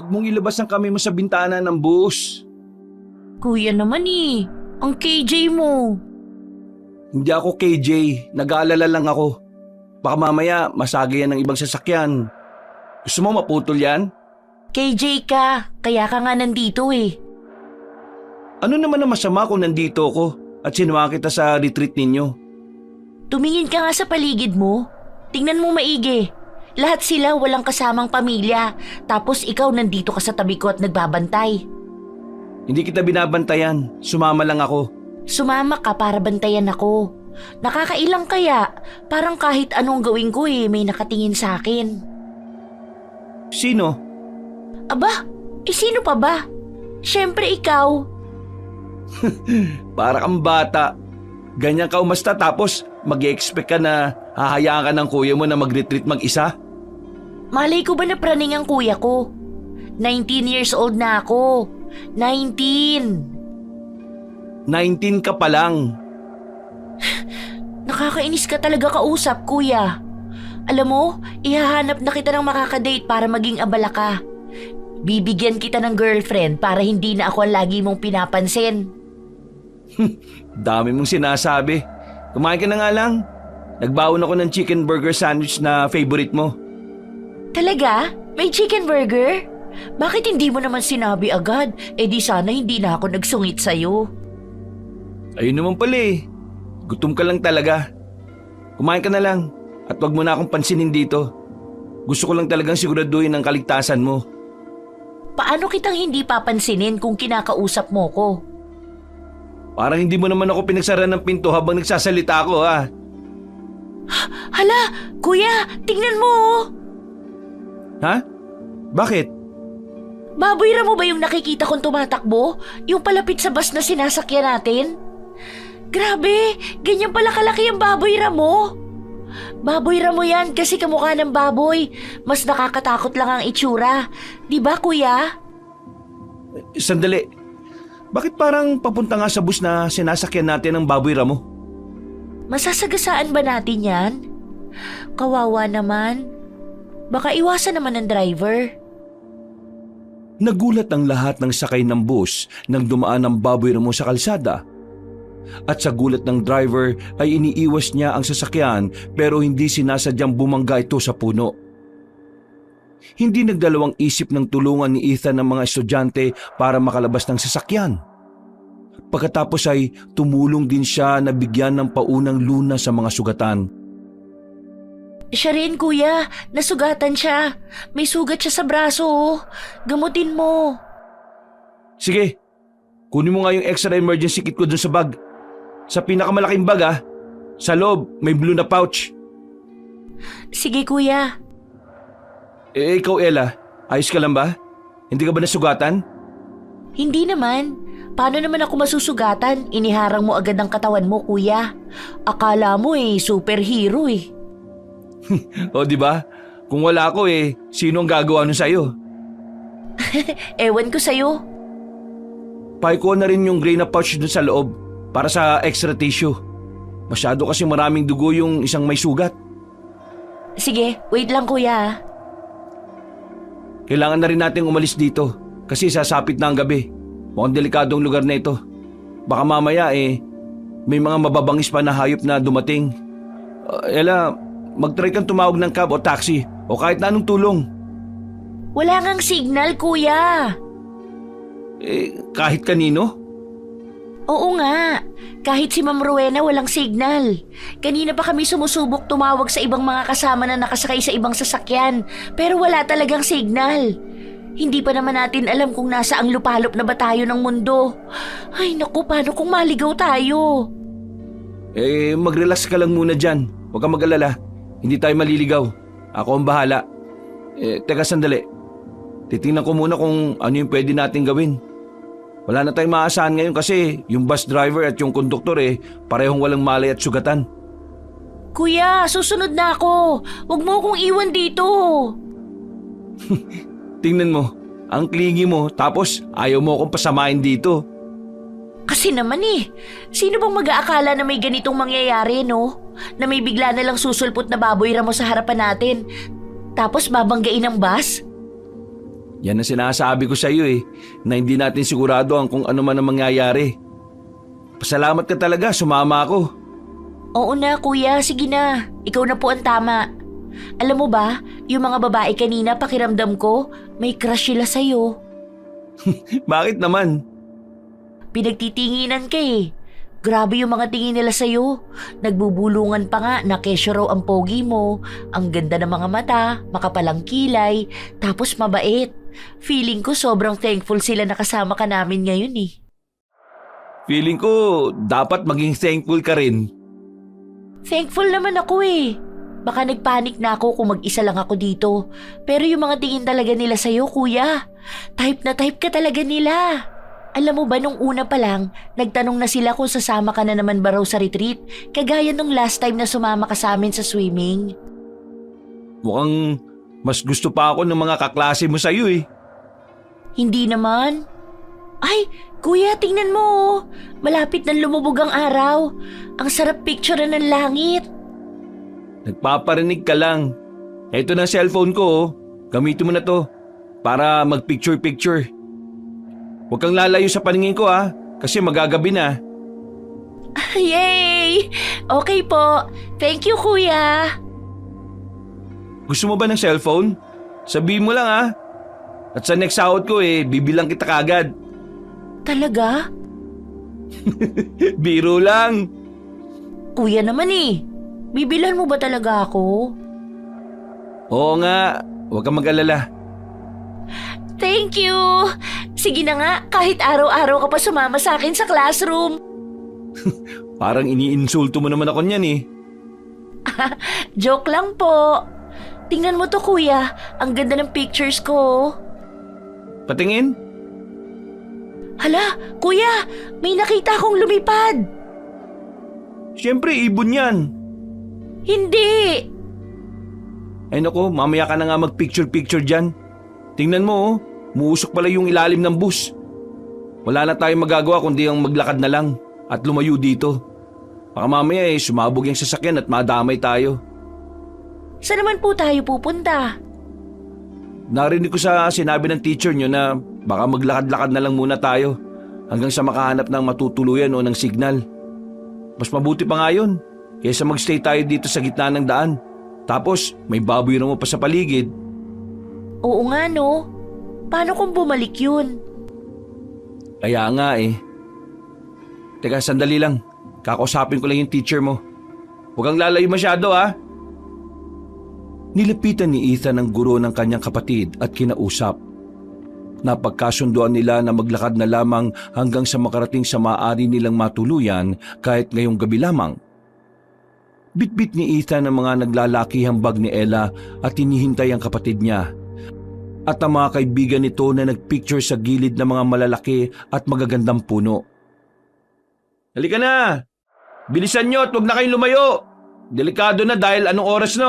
Huwag mong ilabas ang kamay mo sa bintana ng bus. Kuya naman ang KJ mo. Hindi ako KJ, nag-aalala lang ako. Baka mamaya masagi yan ng ibang sasakyan. Gusto mo maputol yan? KJ ka, kaya ka nga nandito Ano naman ang masama kung nandito ako at sinama kita sa retreat ninyo? Tumingin ka nga sa paligid mo. Tingnan mo maigi. Lahat sila walang kasamang pamilya. Tapos ikaw nandito ka sa tabi ko at nagbabantay. Hindi kita binabantayan, sumama lang ako. Sumama ka para bantayan ako. Nakakailang kaya? Parang kahit anong gawin ko may nakatingin sa akin. Sino? Aba, sino pa ba? Siyempre ikaw. Para kang bata. Ganyan ka umasta tapos mag-i-expect ka na hahayaan ka ng kuya mo na mag-retreat mag-isa? Malay ko ba na praning ang kuya ko? 19 years old na ako. 19. 19 ka pa lang. Nakakainis ka talaga kausap, kuya. Alam mo, ihahanap na kita ng makakadate para maging abala ka. Bibigyan kita ng girlfriend para hindi na ako ang lagi mong pinapansin. Dami mong sinasabi. Kumain ka na nga lang. Nagbaon ako ng chicken burger sandwich na favorite mo. Talaga? May chicken burger? Bakit hindi mo naman sinabi agad? Di sana hindi na ako nagsungit sa'yo. Ayun naman pala Gutom ka lang talaga. Kumain ka na lang at wag mo na akong pansinin dito. Gusto ko lang talagang siguraduhin ang kaligtasan mo. Paano kitang hindi papansinin kung kinakausap mo ko? Parang hindi mo naman ako pinagsara ng pinto habang nagsasalita ako Hala, kuya, tingnan mo Ha? Bakit? Baboy ra mo ba yung nakikita kong tumatakbo? Yung palapit sa bus na sinasakyan natin? Grabe, ganyan pala kalaki ang baboy ra mo. Baboy ra mo yan kasi kamukha ng baboy. Mas nakakatakot lang ang itsura. Di ba, kuya? Sandali. Bakit parang papunta nga sa bus na sinasakyan natin ang baboy ramo? Masasagasaan ba natin yan? Kawawa naman. Baka iwasan naman ng driver. Nagulat ang lahat ng sakay ng bus nang dumaan ang baboy ramo sa kalsada. At sa gulat ng driver ay iniiwas niya ang sasakyan pero hindi sinasadyang bumangga ito sa puno. Hindi nagdalawang isip ng tulungan ni Ethan ng mga estudyante para makalabas ng sasakyan. Pagkatapos ay tumulong din siya na bigyan ng paunang lunas sa mga sugatan. Siya rin, kuya. Nasugatan siya. May sugat siya sa braso. Gamutin mo. Sige, kunin mo nga yung extra emergency kit ko dun sa bag. Sa pinakamalaking bag sa loob may blue na pouch. Sige, kuya. Ikaw Ella, ayos ka lang ba? Hindi ka ba nasugatan? Hindi naman. Paano naman ako masusugatan? Iniharang mo agad ang katawan mo, kuya. Akala mo superhero O di ba? Kung wala ako sino ang gagawa nun sa'yo? Ewan ko sa'yo. Paikuha na rin yung gray na pouch dun sa loob para sa extra tissue. Masyado kasi maraming dugo yung isang may sugat. Sige, wait lang, kuya. Kailangan na rin nating umalis dito kasi sasapit na ang gabi. Mukhang delikadong lugar na ito. Baka mamaya may mga mababangis pa na hayop na dumating. Ella, mag-try kang tumawag ng cab o taxi o kahit na anong tulong. Wala ngang signal, kuya. Kahit kanino? Oo nga. Kahit si Ma'am Rowena walang signal. Kanina pa kami sumusubok tumawag sa ibang mga kasama na nakasakay sa ibang sasakyan. Pero wala talagang signal. Hindi pa naman natin alam kung nasa ang lupalop na ba tayo ng mundo. Ay naku, paano kung maligaw tayo? Mag-relax ka lang muna dyan. Huwag kang mag-alala. Hindi tayo maliligaw. Ako ang bahala. Teka sandali. Titingnan ko muna kung ano yung pwede natin gawin. Wala na tayong maasahan ngayon kasi yung bus driver at yung konduktor parehong walang malay at sugatan. Kuya, susunod na ako. Huwag mo akong iwan dito. Tingnan mo, ang klingi mo tapos ayaw mo akong pasamahin dito. Kasi naman sino bang mag-aakala na may ganitong mangyayari, no? Na may bigla na lang susulpot na baboy ramo sa harapan natin. Tapos babanggain ang bus? Yan ang sinasabi ko sa iyo na hindi natin sigurado ang kung ano man ang mangyayari. Pasalamat ka talaga, sumama ako. Oo na kuya, sige na. Ikaw na po ang tama. Alam mo ba, yung mga babae kanina pakiramdam ko, may crush sila sa'yo. Bakit naman? Pinagtitinginan ka eh. Grabe yung mga tingin nila sa'yo. Nagbubulungan pa nga na kesyo raw ang pogi mo, ang ganda ng mga mata, makapalang kilay, tapos mabait. Feeling ko sobrang thankful sila na kasama ka namin ngayon eh. Feeling ko dapat maging thankful ka rin. Thankful naman ako eh. Baka nagpanik na ako kung mag-isa lang ako dito. Pero yung mga tingin talaga nila sa'yo, kuya. Type na type ka talaga nila. Alam mo ba nung una pa lang, nagtanong na sila kung sasama ka na naman ba raw sa retreat, kagaya nung last time na sumama ka sa amin sa swimming. Mukhang mas gusto pa ako ng mga kaklase mo sa'yo eh. Hindi naman. Ay, kuya, tingnan mo oh. Malapit nang lumubog ang araw. Ang sarap picture ng langit. Nagpaparinig ka lang. Ito na cellphone ko oh. Gamitin mo na to para mag-picture-picture. Huwag kang lalayo sa paningin ko kasi magagabi na. Yay! Okay po. Thank you, kuya. Gusto mo ba ng cellphone? Sabihin mo lang At sa next sahod ko bibilang kita kagad. Talaga? Biro lang. Kuya naman bibilhan mo ba talaga ako? Oo nga, huwag kang mag-alala. Thank you! Sige na nga, kahit araw-araw ka pa sumama sa akin sa classroom. Parang iniinsulto mo naman ako niyan Joke lang po. Tingnan mo to kuya, ang ganda ng pictures ko. Patingin? Hala, kuya, may nakita akong lumipad. Siyempre, ibon yan. Hindi. Ay nako, mamaya ka na nga mag-picture-picture dyan. Tingnan mo muusok pala yung ilalim ng bus. Wala na tayong magagawa kundi ang maglakad na lang at lumayo dito. Baka mamaya sumabog yung sasakyan at madamay tayo. Saan naman po tayo pupunta? Narinig ko sa sinabi ng teacher nyo na baka maglakad-lakad na lang muna tayo hanggang sa makahanap ng matutuluyan o ng signal. Mas mabuti pa nga yun kaysa magstay tayo dito sa gitna ng daan. Tapos may baboy mo pa sa paligid. Oo nga no. Paano kung bumalik yun? Kaya nga Teka, sandali lang. Kakausapin ko lang yung teacher mo. Huwag kang lalayo masyado Nilapitan ni Ethan ang guro ng kanyang kapatid at kinausap. Napagkasunduan nila na maglakad na lamang hanggang sa makarating sa maaari nilang matuluyan kahit ngayong gabi lamang. Bitbit ni Ethan ang mga naglalakihang bag ni Ella at hinihintay ang kapatid niya. At ang mga kaibigan nito na nagpicture sa gilid ng mga malalaki at magagandang puno. Halika na! Bilisan nyo at huwag na kayong lumayo! Delikado na dahil anong oras na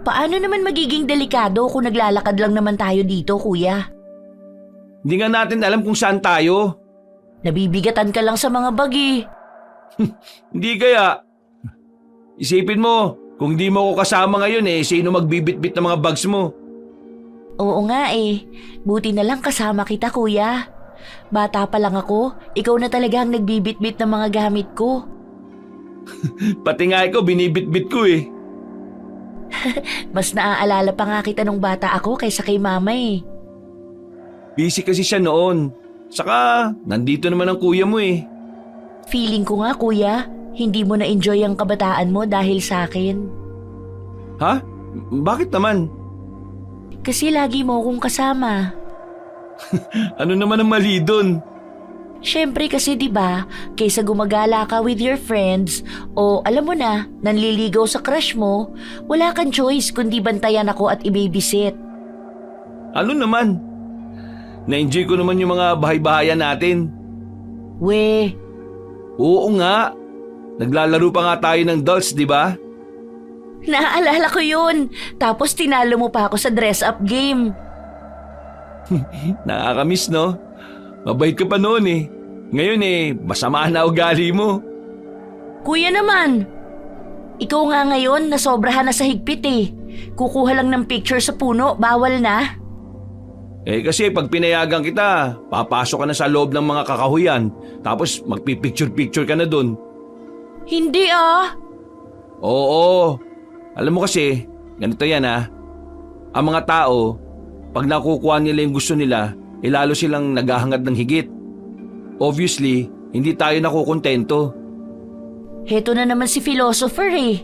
Paano naman magiging delikado kung naglalakad lang naman tayo dito, kuya? Hindi nga natin alam kung saan tayo. Nabibigatan ka lang sa mga bag Hindi kaya. Isipin mo, kung di mo ako kasama ngayon sino magbibitbit ng mga bags mo? Oo nga Buti na lang kasama kita, kuya. Bata pa lang ako, ikaw na talaga ang nagbibitbit ng mga gamit ko. Pati nga ikaw, binibitbit ko Mas naaalala pa nga kita nung bata ako kaysa kay mama Busy kasi siya noon. Saka, nandito naman ang kuya mo Feeling ko nga, kuya, hindi mo na-enjoy ang kabataan mo dahil sa akin. Ha? Bakit naman? Kasi lagi mo akong kasama. Ano naman ang mali dun? Siyempre kasi 'di ba, kaysa gumagala ka with your friends o alam mo na, nanliligaw sa crush mo, wala kang choice kundi bantayan ako at i-babysit. Ano naman? Na-enjoy ko naman yung mga bahay-bahayan natin. We, Oo nga. Naglalaro pa nga tayo ng dolls, di ba? naaalala ko yun. Tapos tinalo mo pa ako sa dress-up game. Nakakamiss, no? Mabait ka pa noon Ngayon masama na ugali mo. Kuya naman, ikaw nga ngayon nasobrahan na sa higpit Kukuha lang ng picture sa puno, bawal na. Kasi pag pinayagan kita, papasok ka na sa loob ng mga kakahuyan, tapos magpipicture-picture ka na dun. Hindi ah. Oo, alam mo kasi, ganito yan ang mga tao, pag nakukuha nila yung gusto nila, lalo silang naghahangad ng higit. Obviously, hindi tayo nakukontento. Heto na naman si philosopher eh.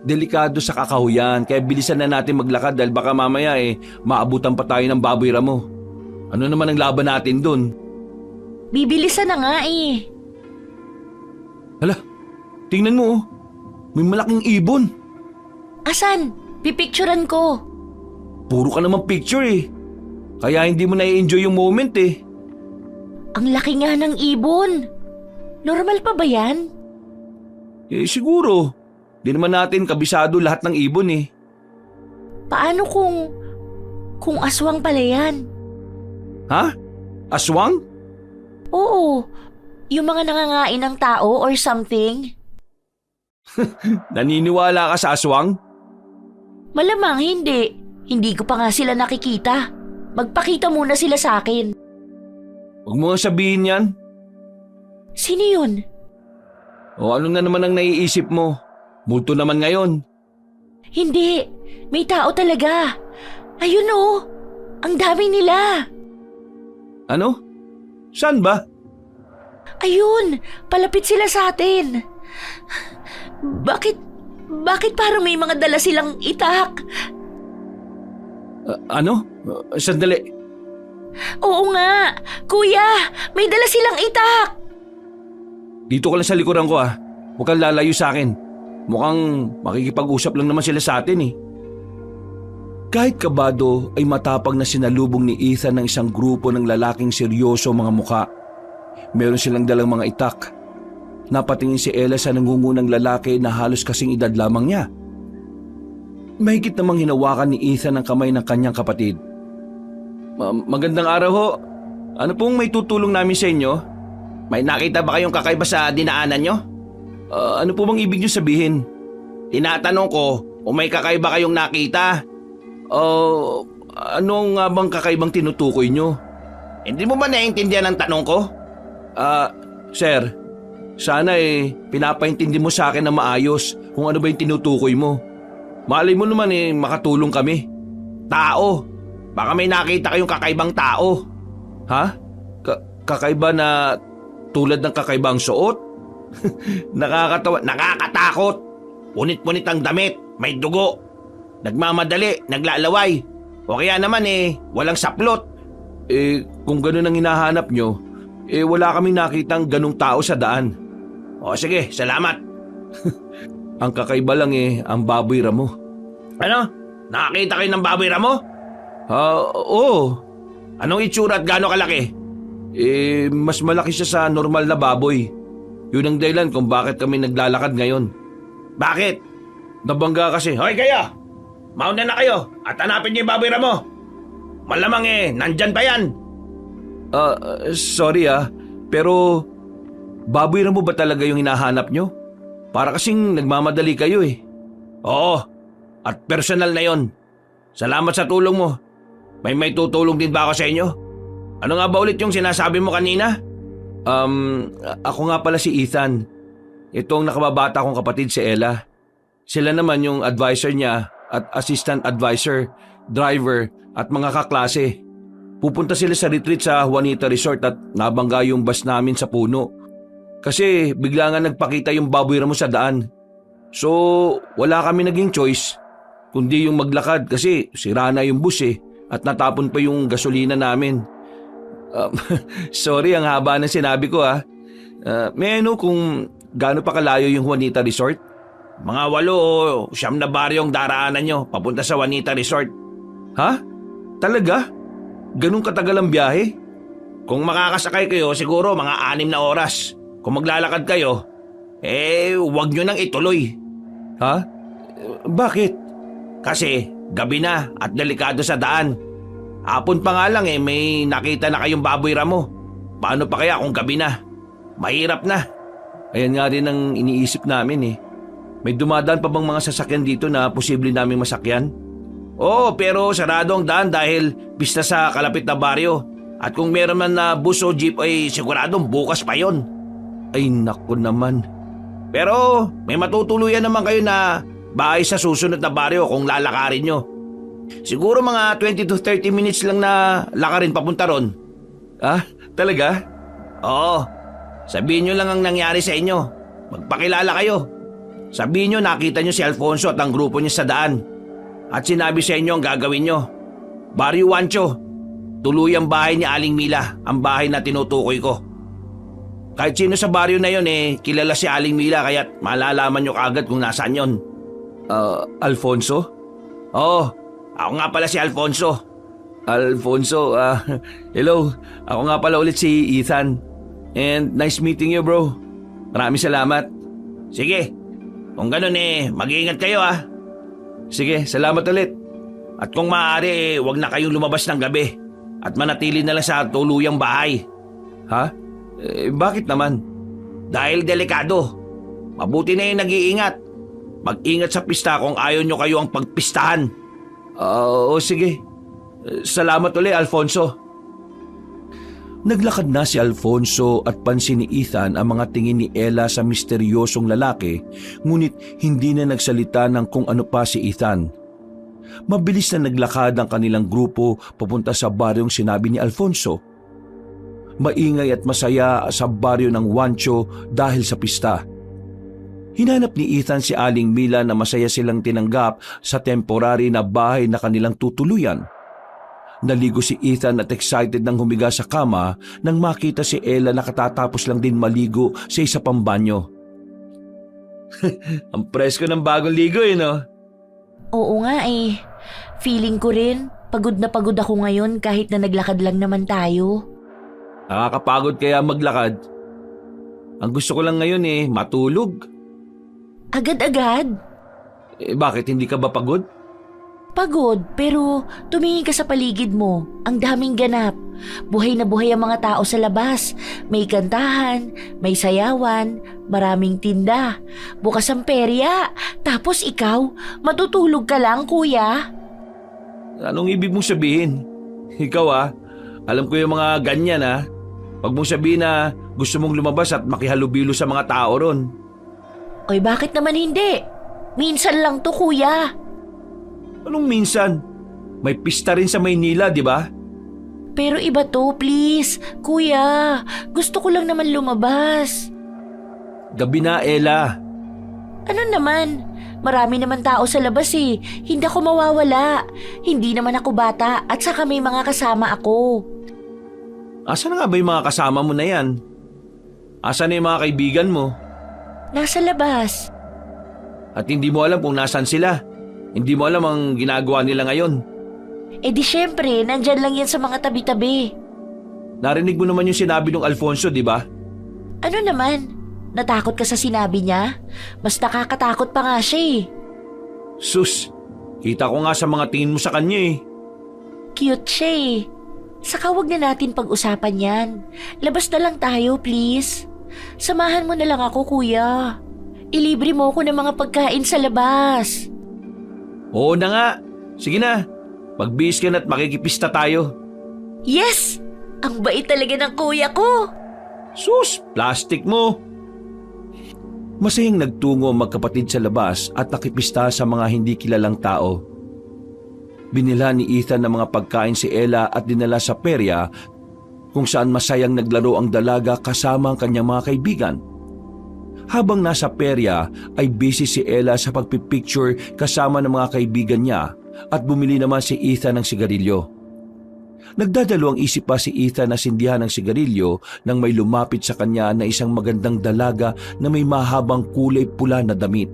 Delikado sa kakahuyan, kaya bilisan na natin maglakad dahil baka mamaya maabutan pa tayo ng baboy ramo. Ano naman ang laban natin dun? Bibilisan na nga eh. Hala, tingnan mo may malaking ibon. Asan? Pipicturan ko. Puro ka naman picture kaya hindi mo na-enjoy yung moment Ang laki nga ng ibon. Normal pa ba yan? Siguro, di naman natin kabisado lahat ng ibon Paano kung aswang pala yan? Ha? Aswang? Oo, yung mga nangangain ng tao or something. Naniniwala ka sa aswang? Malamang hindi. Hindi ko pa nga sila nakikita. Magpakita muna sila sa akin. Huwag mo nga sabihin yan. Sino yun? O ano na naman ang naiisip mo? Multo naman ngayon. Hindi. May tao talaga. Ayun oh. Ang dami nila. Ano? Saan ba? Ayun. Palapit sila sa atin. Bakit parang may mga dala silang itak? Ano? Sandali. Oo nga. Kuya, may dala silang itak. Dito ka lang sa likuran ko Huwag kang lalayo sa akin. Mukhang makikipag-usap lang naman sila sa atin Kahit kabado ay matapang na sinalubong ni Ethan ng isang grupo ng lalaking seryoso mga muka. Meron silang dalang mga itak. Napatingin si Ella sa nangungunang lalaki na halos kasing edad lamang niya. Mahigit namang hinawakan ni Ethan ang kamay ng kanyang kapatid. Magandang araw ho. Ano pong may tutulong namin sa inyo? May nakita ba kayong kakaiba sa dinaanan nyo? Ano po bang ibig nyo sabihin? Tinatanong ko kung may kakaiba kayong nakita. Ano nga bang kakaibang tinutukoy nyo? Hindi mo ba naiintindihan ang tanong ko? Sir, sana pinapaintindi mo sa akin na maayos kung ano ba yung tinutukoy mo. Malay mo naman makatulong kami. Tao. Baka may nakita kayong kakaibang tao. Ha? Kakaiba na tulad ng kakaibang suot? Nakakatawa, nakakatakot. Punit-punit ang damit, may dugo. Nagmamadali, naglalaway. O kaya naman walang saplot. Kung ganun ang hinahanap nyo, wala kaming nakitang ganung tao sa daan. O sige, salamat. Ang kakaiba lang ang baboy ramo. Ano? Nakakita kayo ng baboy ramo? Oo. Anong itsura at gaano kalaki? Mas malaki siya sa normal na baboy. Yun ang dahilan kung bakit kami naglalakad ngayon. Bakit? Nabangga kasi. Hoy kayo! Mauna na kayo at hanapin niyo yung baboy ramo. Malamang nandyan pa yan. Sorry pero baboy ramo ba talaga yung hinahanap nyo? Para kasing nagmamadali kayo Oo, at personal na yon. Salamat sa tulong mo. May tutulong din ba ako sa inyo? Ano nga ba ulit yung sinasabi mo kanina? Ako nga pala si Ethan. Ito ang nakababata kong kapatid si Ella. Sila naman yung advisor niya at assistant advisor, driver at mga kaklase. Pupunta sila sa retreat sa Juanita Resort at nabangga yung bus namin sa puno. Kasi bigla nga nagpakita yung baboy ramo sa daan. So wala kami naging choice kundi yung maglakad kasi sira na yung bus at natapon pa yung gasolina namin. Sorry ang haba ng sinabi ko may kung gaano pa kalayo yung Juanita Resort? Mga 8 o 9 na baryong daraanan nyo papunta sa Juanita Resort. Ha? Talaga? Ganun katagal ang biyahe? Kung makakasakay kayo siguro mga 6 na oras. Kung maglalakad kayo, huwag nyo nang ituloy. Ha? Bakit? Kasi gabi na at delikado sa daan. Hapon pa nga lang may nakita na kayong baboy ramo. Paano pa kaya kung gabi na? Mahirap na. Ayan nga rin ang iniisip namin May dumadaan pa bang mga sasakyan dito na posible naming masakyan? Oo, pero sarado ang daan dahil pista sa kalapit na baryo. At kung meron man na bus o jeep ay siguradong bukas pa yon. Ay naku naman. Pero may matutuluyan naman kayo na bahay sa susunod na baryo kung lalakarin nyo. Siguro mga 20 to 30 minutes lang na lakarin papunta ron. Ah, talaga? Oo. Sabihin nyo lang ang nangyari sa inyo. Magpakilala kayo. Sabihin nyo nakita nyo si Alfonso at ang grupo niya sa daan. At sinabi sa inyo ang gagawin nyo. Barrio Wancho, tuluyang bahay ni Aling Mila, ang bahay na tinutukoy ko. Kahit sino sa baryo na yon kilala si Aling Mila kaya't malalaman nyo kaagad kung nasaan yon. Alfonso? Oo, ako nga pala si Alfonso. Alfonso, hello. Ako nga pala ulit si Ethan. And nice meeting you, bro. Maraming salamat. Sige, kung ganun mag-iingat kayo Sige, salamat ulit. At kung maaari wag na kayong lumabas ng gabi at manatili na lang sa tuluyang bahay. Ha? Bakit naman? Dahil delikado. Mabuti na yung nag-iingat. Mag-ingat sa pista kung ayaw nyo kayo ang pagpistahan. Oo, sige. Salamat ulit, Alfonso. Naglakad na si Alfonso at pansin ni Ethan ang mga tingin ni Ella sa misteryosong lalaki, ngunit hindi na nagsalita ng kung ano pa si Ethan. Mabilis na naglakad ang kanilang grupo papunta sa baryong sinabi ni Alfonso. Maingay at masaya sa baryo ng Wancho dahil sa pista. Hinanap ni Ethan si Aling Mila na masaya silang tinanggap sa temporary na bahay na kanilang tutuluyan. Naligo si Ethan at excited nang humiga sa kama nang makita si Ella na katatapos lang din maligo sa isa pang banyo. Ang presko ng bagong ligo no? Oo nga Feeling ko rin, pagod na pagod ako ngayon kahit na naglakad lang naman tayo. Nakakapagod kaya maglakad. Ang gusto ko lang ngayon matulog. Agad-agad? Bakit hindi ka ba pagod? Pagod, pero tumingin ka sa paligid mo. Ang daming ganap. Buhay na buhay ang mga tao sa labas. May kantahan, may sayawan, maraming tinda. Bukas ang perya. Tapos ikaw, matutulog ka lang, kuya. Anong ibig mong sabihin? Ikaw alam ko yung mga ganyan Huwag mong sabihin na gusto mong lumabas at makihalubilo sa mga tao ron. Oy, bakit naman hindi? Minsan lang to, kuya. Anong minsan? May pista rin sa Maynila, di ba? Pero iba to, please. Kuya, gusto ko lang naman lumabas. Gabi na, Ella. Ano naman? Marami naman tao sa labas Hindi ako mawawala. Hindi naman ako bata at saka may mga kasama ako. Asa na nga ba yung mga kasama mo na yan? Asa na yung mga kaibigan mo? Nasa labas. At hindi mo alam kung nasan sila. Hindi mo alam ang ginagawa nila ngayon. Di syempre, nandyan lang yan sa mga tabi-tabi. Narinig mo naman yung sinabi ng Alfonso, di ba? Ano naman? Natakot ka sa sinabi niya? Mas nakakatakot pa nga siya Sus, kita ko nga sa mga tingin mo sa kanya Cute siya Saka wag na natin pag-usapan yan. Labas na lang tayo, please. Samahan mo na lang ako, kuya. Ilibre mo ako ng mga pagkain sa labas. Oo na nga. Sige na. Magbihis ka na at makikipista tayo. Yes! Ang bait talaga ng kuya ko. Sus, plastic mo. Masayang nagtungo ang magkapatid sa labas at nakipista sa mga hindi kilalang tao. Binila ni Ethan ng mga pagkain si Ella at dinala sa perya kung saan masayang naglaro ang dalaga kasama ang kanyang mga kaibigan. Habang nasa perya ay busy si Ella sa pagpipicture kasama ng mga kaibigan niya at bumili naman si Ethan ng sigarilyo. Nagdadalawang isip pa si Ethan na sindihan ng sigarilyo nang may lumapit sa kanya na isang magandang dalaga na may mahabang kulay pula na damit.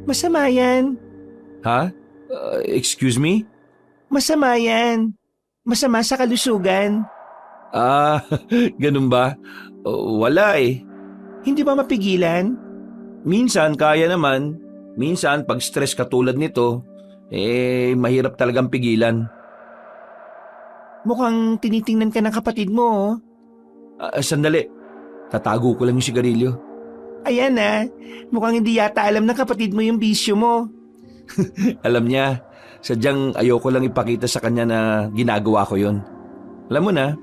Masama yan. Ha? Excuse me? Masama yan. Masama sa kalusugan. Ganun ba? Wala Hindi ba mapigilan? Minsan kaya naman. Minsan pag stress katulad nito, mahirap talagang pigilan. Mukhang tinitingnan ka ng kapatid mo. Sandali. Tatago ko lang yung sigarilyo. Ayan mukhang hindi yata alam ng kapatid mo yung bisyo mo. Alam niya. Sadyang ayoko lang ipakita sa kanya na ginagawa ko yon. Alam mo na,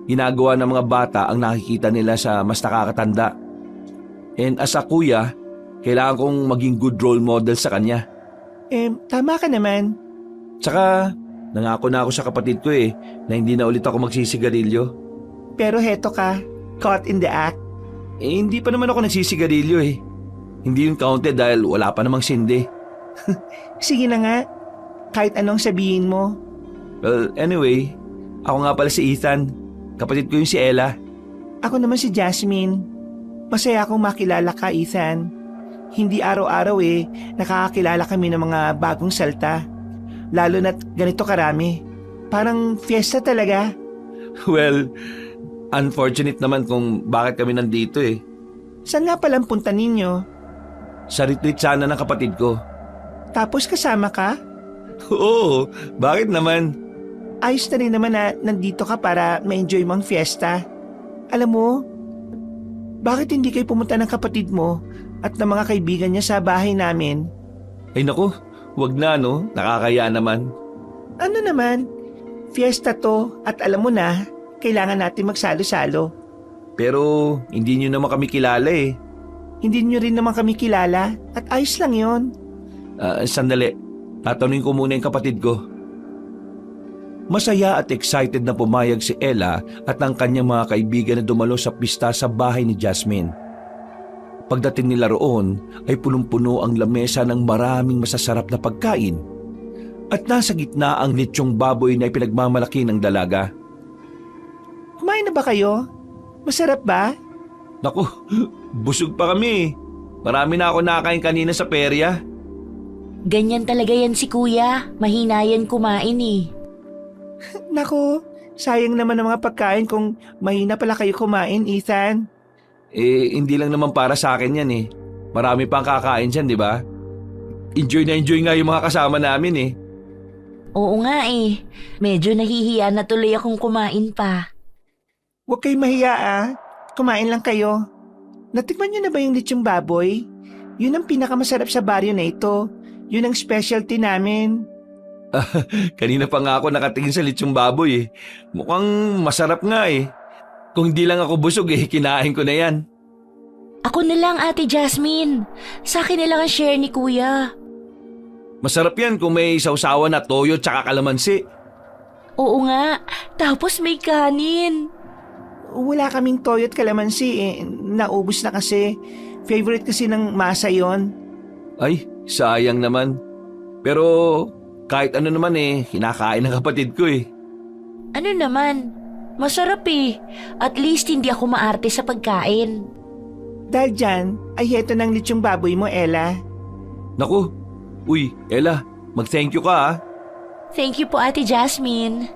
ginagawa ng mga bata ang nakikita nila sa mas nakakatanda. And as a kuya, kailangan kong maging good role model sa kanya. Tama ka naman. Tsaka, nangako na ako sa kapatid ko na hindi na ulit ako magsisigarilyo. Pero heto ka, caught in the act. Hindi pa naman ako nagsisigarilyo Hindi yun counted dahil wala pa namang sindi. Sige na nga, kahit anong sabihin mo. Well, anyway, ako nga pala si Ethan. Kapatid ko yung si Ella. Ako naman si Jasmine. Masaya akong makilala ka, Ethan. Hindi araw-araw nakakakilala kami ng mga bagong salta. Lalo na't ganito karami. Parang fiesta talaga. Well, unfortunate naman kung bakit kami nandito Saan nga palang punta ninyo? Sa retreat sana ng kapatid ko. Tapos kasama ka? Oo, bakit naman? Ayos na rin naman na nandito ka para ma-enjoy mo ang fiesta. Alam mo, bakit hindi kayo pumunta ng kapatid mo at ng mga kaibigan niya sa bahay namin? Ay naku, wag na nakakaya naman. Ano naman? Fiesta to at alam mo na, kailangan natin magsalo-salo. Pero hindi nyo naman kami kilala Hindi nyo rin naman kami kilala at ayos lang yon. Sandali, tatanungin ko muna yung kapatid ko. Masaya at excited na pumayag si Ella at ang kanyang mga kaibigan na dumalo sa pista sa bahay ni Jasmine. Pagdating nila roon ay punong-puno ang lamesa ng maraming masasarap na pagkain at nasa gitna ang litsyong baboy na ipinagmamalaki ng dalaga. Kumain na ba kayo? Masarap ba? Naku, busog pa kami. Marami na ako nakakain kanina sa perya. Ganyan talaga yan si kuya. Mahina yan kumain Naku, sayang naman ang mga pagkain kung mahina pala kayo kumain, Ethan. Hindi lang naman para sa akin yan Marami pang kakain dyan, di ba? Enjoy na enjoy nga yung mga kasama namin Oo nga Medyo nahihiya na tuloy akong kumain pa. Huwag kayong mahiya Kumain lang kayo. Natikman niyo na ba yung litsyong baboy? Yun ang pinakamasarap sa baryo na ito. Yun ang specialty namin. Kanina pa nga ako nakatingin sa litsyong baboy Mukhang masarap nga Kung hindi lang ako busog kinain ko na yan. Ako na lang, Ate Jasmine. Sa akin na lang ang share ni kuya. Masarap yan kung may sausawan na toyo tsaka kalamansi. Oo nga, tapos may kanin. Wala kaming toyo at kalamansi Naubos na kasi. Favorite kasi ng masa yon. Ay, sayang naman. Pero kahit ano naman kinakain ng kapatid ko Ano naman? Masarap At least hindi ako maarte sa pagkain. Dahil dyan, ay heto ng litsyong baboy mo, Ella. Naku, uy, Ella, mag-thank you ka Thank you po, Ate Jasmine.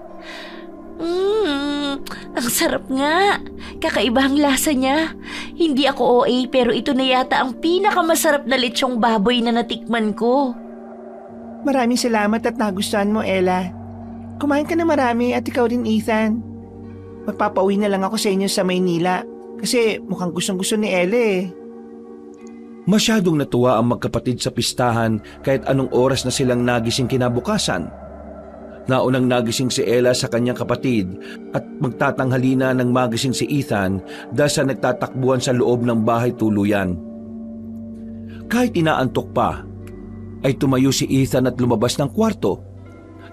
Ang sarap nga. Kakaiba ang lasa niya. Hindi ako OA pero ito na yata ang pinakamasarap na litsyong baboy na natikman ko. Maraming salamat at nagustuhan mo, Ella. Kumain ka na marami at ikaw rin, Ethan. Magpapauwi na lang ako sa inyo sa Maynila kasi mukhang gustong-gusto ni Ella Masyadong natuwa ang magkapatid sa pistahan kahit anong oras na silang nagising kinabukasan. Naunang nagising si Ella sa kanyang kapatid at magtatanghali na ng magising si Ethan dahil sa nagtatakbuhan sa loob ng bahay tuluyan. Kahit inaantok pa, ay tumayo si Ethan at lumabas ng kwarto.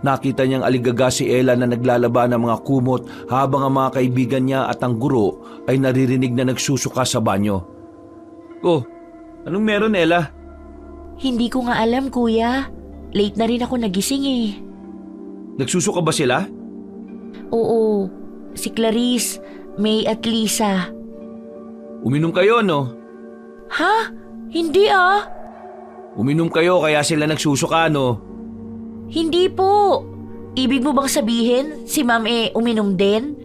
Nakita niyang aligaga si Ella na naglalaba ng mga kumot habang ang mga kaibigan niya at ang guro ay naririnig na nagsusuka sa banyo. Oh, anong meron, Ella? Hindi ko nga alam, kuya. Late na rin ako nagising Nagsusuka ba sila? Oo, si Clarice, May at Lisa. Uminom kayo, no? Ha? Hindi Uminom kayo kaya sila nagsusuka, no? Hindi po. Ibig mo bang sabihin si Ma'am uminom din?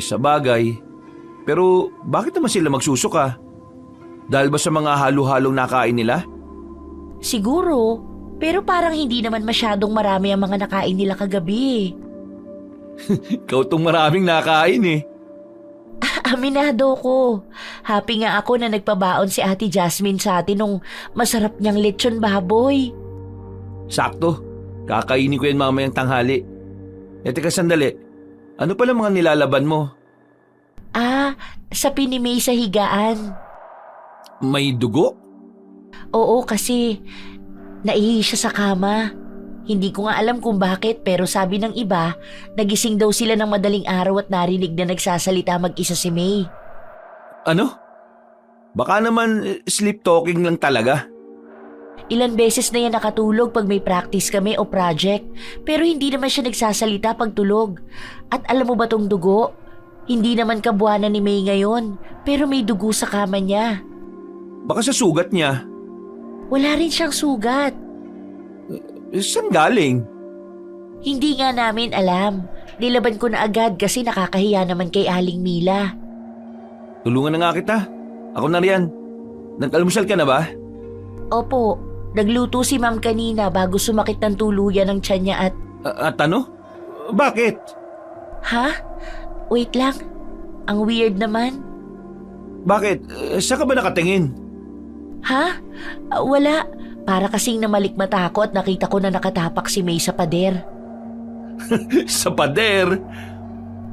Sa bagay. Pero bakit naman sila magsusuka? Dahil ba sa mga halo-halong nakain nila? Siguro, pero parang hindi naman masyadong marami ang mga nakain nila kagabi. Ikaw tong maraming nakain Aminado ko. Happy nga ako na nagpabaon si Ate Jasmine sa atin nung masarap niyang lechon baboy. Sakto. Kakainin ko yan mamayang tanghali. Teka sandali. Ano pala mga nilalaban mo? Sa pinimay sa higaan. May dugo? Oo, kasi naihi siya sa kama. Hindi ko nga alam kung bakit pero sabi ng iba, nagising daw sila ng madaling araw at narinig na nagsasalita mag-isa si May. Ano? Baka naman sleep talking lang talaga. Ilan beses na yan nakatulog pag may practice kami o project pero hindi naman siya nagsasalita pag tulog. At alam mo ba tong dugo? Hindi naman kabuanan ni May ngayon pero may dugo sa kama niya. Baka sa sugat niya. Wala rin siyang sugat. Saan galing? Hindi nga namin alam. Nilaban ko na agad kasi nakakahiya naman kay Aling Mila. Tulungan na nga kita. Ako na riyan. Nag-almusal ka na ba? Opo, nagluto si Ma'am kanina bago sumakit ng tuluyan ng tiyan niya at... At ano? Bakit? Ha? Wait lang. Ang weird naman. Bakit? Saan ka ba nakatingin? Ha? Wala. Para kasing namalikmata ako at nakita ko na nakatapak si May sa pader. Sa pader?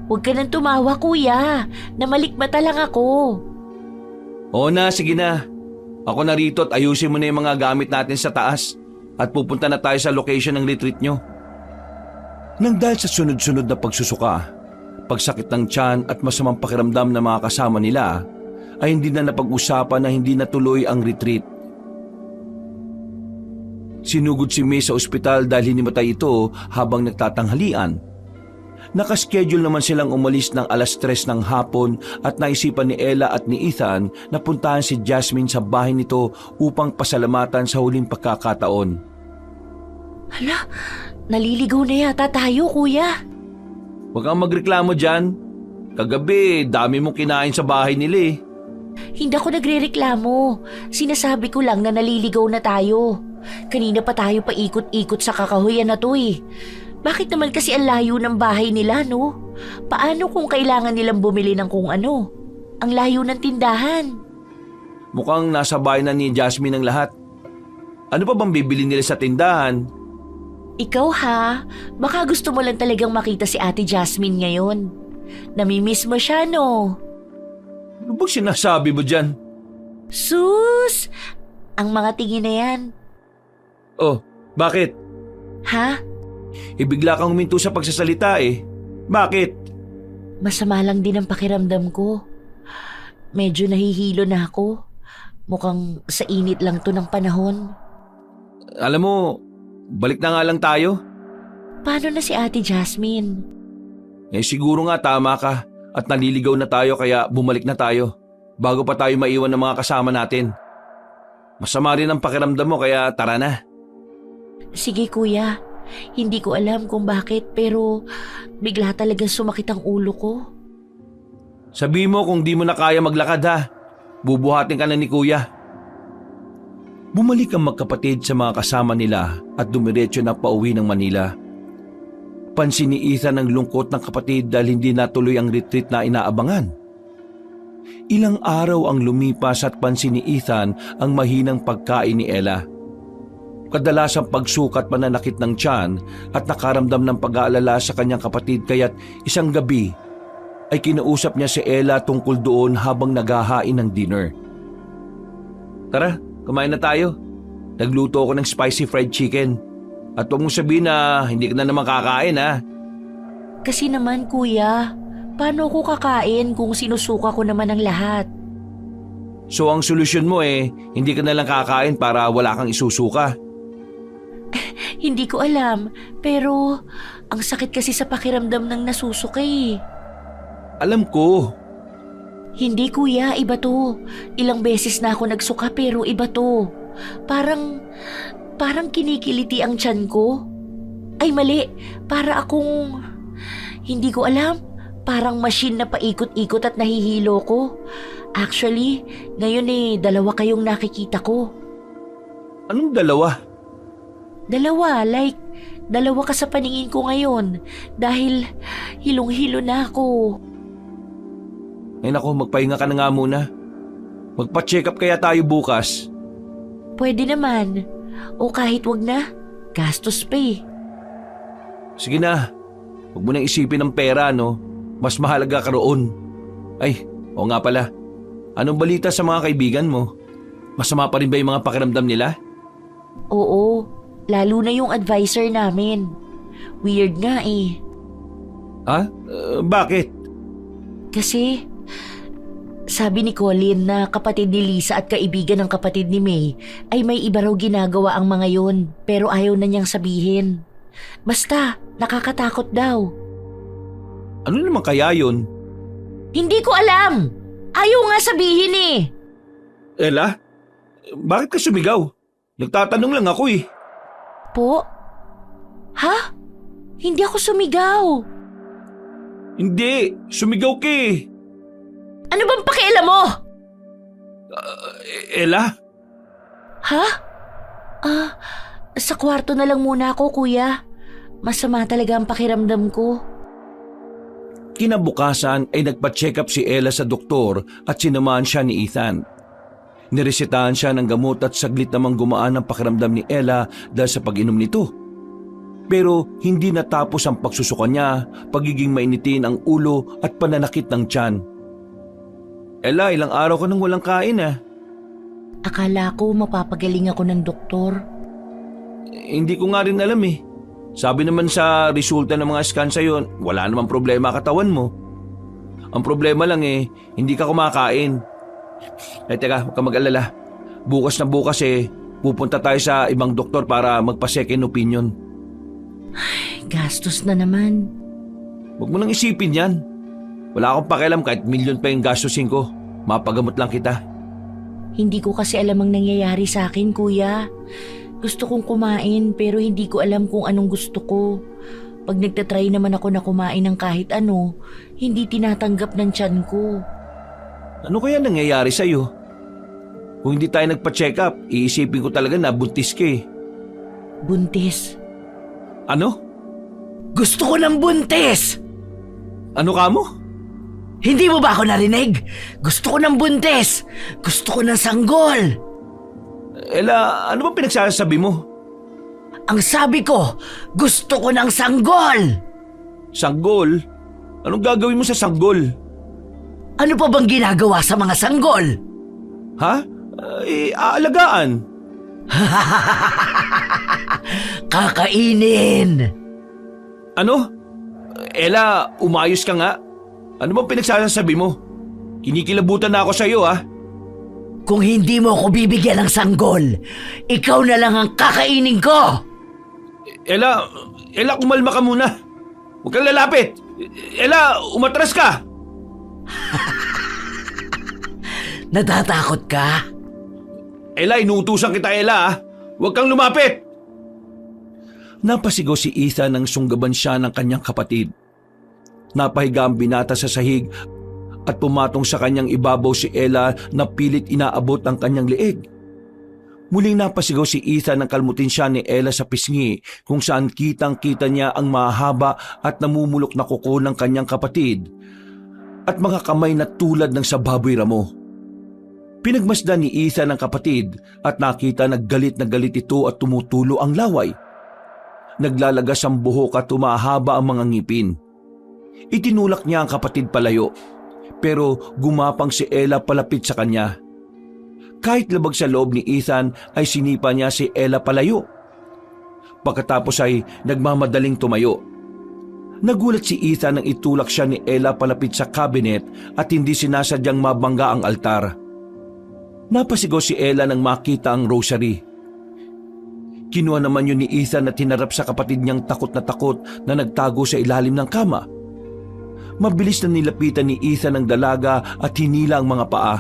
Huwag ka nang tumawa, kuya. Namalikmata lang ako. Oo na, sige na. Ako na rito at ayusin mo na yung mga gamit natin sa taas at pupunta na tayo sa location ng retreat nyo. Nang dahil sa sunod-sunod na pagsusuka, pagsakit ng tiyan at masamang pakiramdam ng mga kasama nila, ay hindi na napag-usapan na hindi natuloy ang retreat. Sinugod si May sa ospital dahil hinimatay ito habang nagtatanghalian. Nakaschedule naman silang umalis ng 3:00 ng hapon at naisipan ni Ella at ni Ethan na puntahan si Jasmine sa bahay nito upang pasalamatan sa huling pagkakataon. Hala, naliligaw na yata tayo, kuya. Huwag kang magreklamo dyan. Kagabi, dami mong kinain sa bahay nila eh. Hindi ako nagrereklamo. Sinasabi ko lang na naliligaw na tayo. Kanina pa tayo paikot-ikot sa kakahuyan na to eh. Bakit naman kasi ang layo ng bahay nila, no? Paano kung kailangan nilang bumili ng kung ano? Ang layo ng tindahan. Mukhang nasa bahay na ni Jasmine ang lahat. Ano pa bang bibili nila sa tindahan? Ikaw ha, baka gusto mo lang talagang makita si Ate Jasmine ngayon. Namimiss mo siya, no? Ano bang sinasabi mo dyan? Sus! Ang mga tingin na yan. Oh, bakit? Ha? Bigla kang huminto sa pagsasalita eh. Bakit? Masama lang din ang pakiramdam ko. Medyo nahihilo na ako. Mukhang sa init lang to ng panahon. Alam mo, balik na nga lang tayo. Paano na si Ate Jasmine? Siguro nga tama ka at naliligaw na tayo kaya bumalik na tayo bago pa tayo maiwan ng mga kasama natin. Masama rin ang pakiramdam mo kaya tara na. Sige kuya, hindi ko alam kung bakit pero bigla talaga sumakit ang ulo ko. Sabi mo kung di mo na kaya maglakad ha. Bubuhatin ka na ni kuya. Bumalik ang magkapatid sa mga kasama nila at dumiretso na pauwi ng Manila. Pansin ni Ethan ang lungkot ng kapatid dahil hindi natuloy ang retreat na inaabangan. Ilang araw ang lumipas at pansin ni Ethan ang mahinang pagkain ni Ella. Kadalasang pagsukat mananakit ng tiyan at nakaramdam ng pag-aalala sa kanyang kapatid kaya't isang gabi ay kinausap niya si Ella tungkol doon habang naghahain ng dinner. Tara, kumain na tayo. Nagluto ako ng spicy fried chicken. At huwag mong sabihin na hindi ka na naman kakain ha. Kasi naman kuya, paano ko kakain kung sinusuka ko naman ang lahat? So ang solusyon mo hindi ka na lang kakain para wala kang isusuka. Hindi ko alam, pero ang sakit kasi sa pakiramdam ng nasusuka eh. Alam ko. Hindi kuya, iba to. Ilang beses na ako nagsuka pero iba to. Parang kinikiliti ang tiyan ko. Ay mali, para akong... Hindi ko alam. Parang machine na paikot-ikot at nahihilo ko. Actually, ngayon 2 kayong nakikita ko. Anong dalawa? Dalawa, like 2 ka sa paningin ko ngayon. Dahil hilong-hilo na ako. Ay nako, magpahinga ka na nga muna. Magpa-check up kaya tayo bukas. Pwede naman. O kahit wag na, gastos pa eh. Sige na, huwag mo nang isipin ng pera, no? Mas mahalaga ka roon. Ay, oo nga pala. Anong balita sa mga kaibigan mo? Masama pa rin ba yung mga pakiramdam nila? Oo, lalo na yung advisor namin. Weird nga eh. Ha? Bakit? Kasi, sabi ni Colin na kapatid ni Lisa at kaibigan ng kapatid ni May ay may iba raw ginagawa ang mga yon pero ayaw na niyang sabihin. Basta, nakakatakot daw. Ano naman kaya yun? Hindi ko alam! Ayaw nga sabihin eh! Ella? Bakit ka sumigaw? Nagtatanong lang ako eh. Po? Ha? Hindi ako sumigaw. Hindi, sumigaw ka eh. Ano bang pakialam mo? Ella? Ha? Sa kwarto na lang muna ako, kuya. Masama talaga ang pakiramdam ko. Kinabukasan ay nagpa-check up si Ella sa doktor at sinamahan siya ni Ethan. Niresetahan siya ng gamot at saglit namang gumaan ang pakiramdam ni Ella dahil sa pag-inom nito. Pero hindi natapos ang pagsusuka niya, pagiging mainitin ang ulo at pananakit ng tiyan. Ella, ilang araw ka nang walang kain ah. Akala ko mapapagaling ako ng doktor. Hindi ko nga rin alam eh. Sabi naman sa resulta ng mga scan sa'yo, wala namang problema katawan mo. Ang problema lang eh, hindi ka kumakain. Teka, huwag ka mag-alala. Bukas na bukas pupunta tayo sa ibang doktor para magpa-second opinion. Gastos na naman. Huwag mo nang isipin yan. Wala akong pakialam kahit milyon pa yung gastusin ko. Mapagamot lang kita. Hindi ko kasi alam ang nangyayari sa akin, kuya. Gusto kong kumain pero hindi ko alam kung anong gusto ko. Pag nagtatry naman ako na kumain ng kahit ano, hindi tinatanggap ng tiyan ko. Ano kaya nangyayari sa'yo? Kung hindi tayo nagpa-check up, iisipin ko talaga na buntis ka eh. Buntis. Ano? Gusto ko ng buntis! Ano ka mo? Hindi mo ba ako narinig? Gusto ko ng buntis! Gusto ko ng sanggol! Ella, ano bang pinagsasabi mo? Ang sabi ko, gusto ko ng sanggol! Sanggol? Anong gagawin mo sa sanggol? Ano pa bang ginagawa sa mga sanggol? Ha? Aalagaan. Kakainin! Ano? Ella, umayos ka nga. Ano bang pinagsasabi mo? Kinikilabutan na ako sa'yo ha. Kung hindi mo ako bibigyan ng sanggol, ikaw na lang ang kakainin ko! Ella, kumalma ka muna. Huwag kang lalapit. Ella, umatras ka. Natatakot ka? Ella, inuutusan kita Ella ha. Huwag kang lumapit. Napasigaw si Ethan nang sunggaban siya ng kanyang kapatid. Napahiga ang binata sa sahig at pumatong sa kanyang ibabaw si Ella na pilit inaabot ang kanyang leeg. Muling napasigaw si Ethan nang kalmutin siya ni Ella sa pisngi kung saan kitang-kita niya ang mahaba at namumulok na kuko ng kanyang kapatid at mga kamay na tulad ng sa baboy ramo. Pinagmasdan ni Ethan ang kapatid at nakita na galit ito at tumutulo ang laway. Naglalagas ang buhok at tumahaba ang mga ngipin. Itinulak niya ang kapatid palayo, pero gumapang si Ella palapit sa kanya. Kahit labag sa loob ni Ethan ay sinipa niya si Ella palayo. Pagkatapos ay nagmamadaling tumayo. Nagulat si Ethan nang itulak siya ni Ella palapit sa cabinet at hindi sinasadyang mabangga ang altar. Napasigaw si Ella nang makita ang rosary. Kinuha naman yun ni Ethan at hinarap sa kapatid niyang takot na nagtago sa ilalim ng kama. Mabilis na nilapitan ni Ethan ang dalaga at hinila ang mga paa.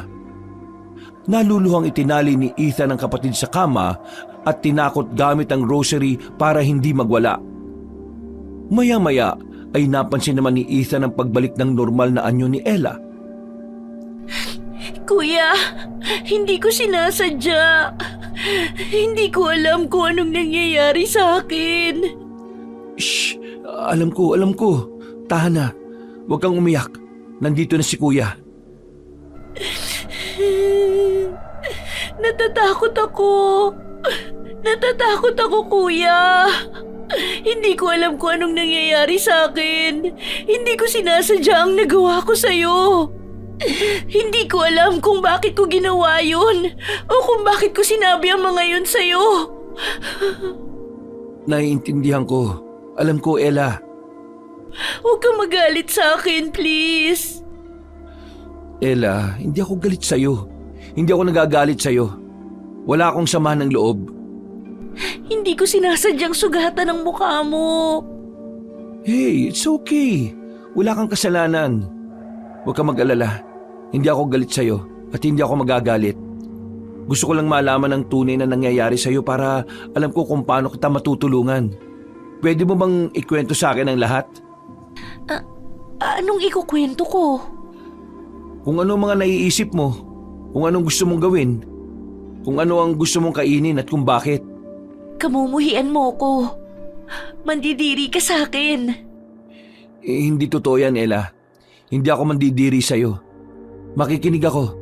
Naluluhang itinali ni Ethan ang kapatid sa kama at tinakot gamit ang rosary para hindi magwala. Maya-maya ay napansin naman ni Ethan ang pagbalik ng normal na anyo ni Ella. Kuya, hindi ko sinasadya. Hindi ko alam kung anong nangyayari sa akin. Shh! Alam ko. Tahan na. Huwag kang umiyak. Nandito na si Kuya. Natatakot ako, Kuya. Hindi ko alam kung anong nangyayari sa akin. Hindi ko sinasadya ang nagawa ko sa'yo. Hindi ko alam kung bakit ko ginawa yun o kung bakit ko sinabi ang mga yun sa'yo. Naiintindihan ko. Alam ko, Ella. Huwag kang magalit sa akin, please. Ella, hindi ako galit sa'yo. Hindi ako nagagalit sa'yo. Wala akong sama ng loob. Hindi ko sinasadyang sugatan ang mukha mo. Hey, it's okay. Wala kang kasalanan. Huwag kang mag-alala. Hindi ako galit sa'yo at hindi ako magagalit. Gusto ko lang malaman ang tunay na nangyayari sa'yo para alam ko kung paano kita matutulungan. Pwede mo bang ikwento sa akin ang lahat? Anong ikukwento ko? Kung ano mga naiisip mo, kung anong gusto mong gawin, kung ano ang gusto mong kainin at kung bakit. Kamumuhian mo ko. Mandidiri ka sa akin. Hindi totoo yan, Ella. Hindi ako mandidiri sa'yo. Makikinig ako.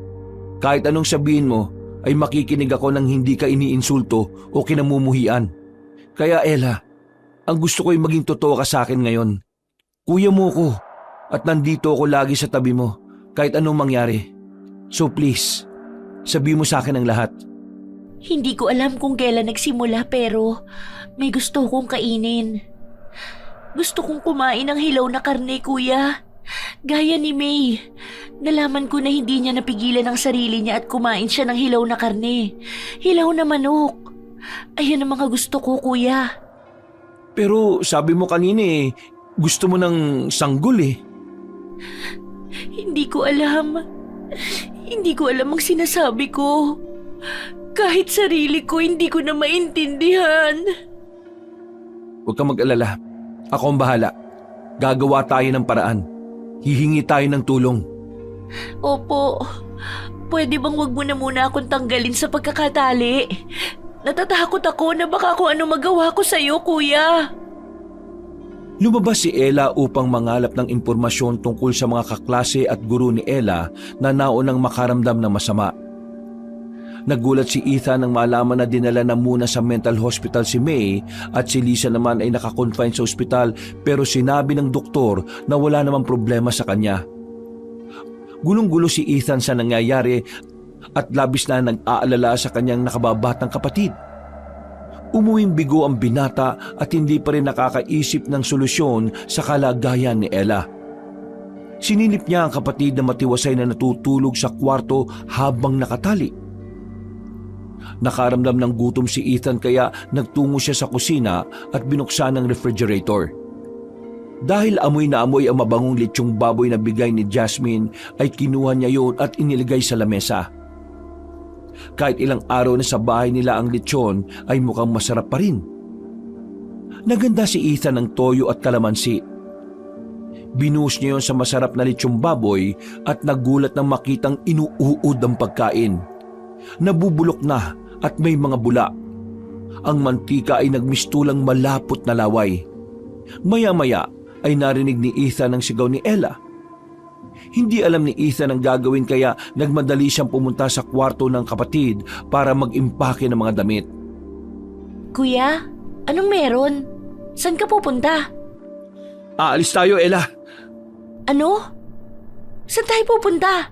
Kahit anong sabihin mo, ay makikinig ako nang hindi ka iniinsulto o kinamumuhian. Kaya Ella, ang gusto ko ay maging totoo ka sa akin ngayon. Kuya mo ko at nandito ako lagi sa tabi mo kahit anong mangyari. So please, sabi mo sa akin ang lahat. Hindi ko alam kung kailan nagsimula pero may gusto kong kainin. Gusto kong kumain ng hilaw na karne, kuya. Gaya ni May. Nalaman ko na hindi niya napigilan ang sarili niya at kumain siya ng hilaw na karne. Hilaw na manok. Ayan ang mga gusto ko, kuya. Pero sabi mo kanina gusto mo ng sanggol Hindi ko alam. Hindi ko alam ang sinasabi ko. Kahit sarili ko, hindi ko na maintindihan. Huwag kang mag-alala. Ako ang bahala. Gagawa tayo ng paraan. Hihingi tayo ng tulong. Opo. Pwede bang wag mo na muna akong tanggalin sa pagkakatali? Natatakot ako na baka kung ano magawa ko sa'yo, kuya. Lumabas si Ella upang mangalap ng impormasyon tungkol sa mga kaklase at guro ni Ella na naunang makaramdam ng masama. Nagulat si Ethan nang malaman na dinala na muna sa mental hospital si May at si Lisa naman ay nakakonfine sa ospital pero sinabi ng doktor na wala namang problema sa kanya. Gulong-gulo si Ethan sa nangyayari at labis na nag-aalala sa kanyang nakababatang kapatid. Umuwing bigo ang binata at hindi pa rin nakakaisip ng solusyon sa kalagayan ni Ella. Sinilip niya ang kapatid na matiwasay na natutulog sa kwarto habang nakatali. Nakaramdam ng gutom si Ethan kaya nagtungo siya sa kusina at binuksan ang refrigerator. Dahil amoy na amoy ang mabangong litsyong baboy na bigay ni Jasmine ay kinuha niya yon at iniligay sa lamesa. Kahit ilang araw na sa bahay nila ang litsyon ay mukhang masarap pa rin. Naganda si Ethan ng toyo at kalamansi. Binuhos niya yon sa masarap na litsyong baboy at nagulat nang makitang inuuod ang pagkain. Nabubulok na at may mga bula. Ang mantika ay nagmistulang malapot na laway. Maya-maya ay narinig ni Ethan ang sigaw ni Ella. Hindi alam ni Ethan ang gagawin kaya nagmadali siyang pumunta sa kwarto ng kapatid para mag-impake ng mga damit. Kuya, anong meron? Saan ka pupunta? Aalis tayo, Ella. Ano? Saan tayo pupunta?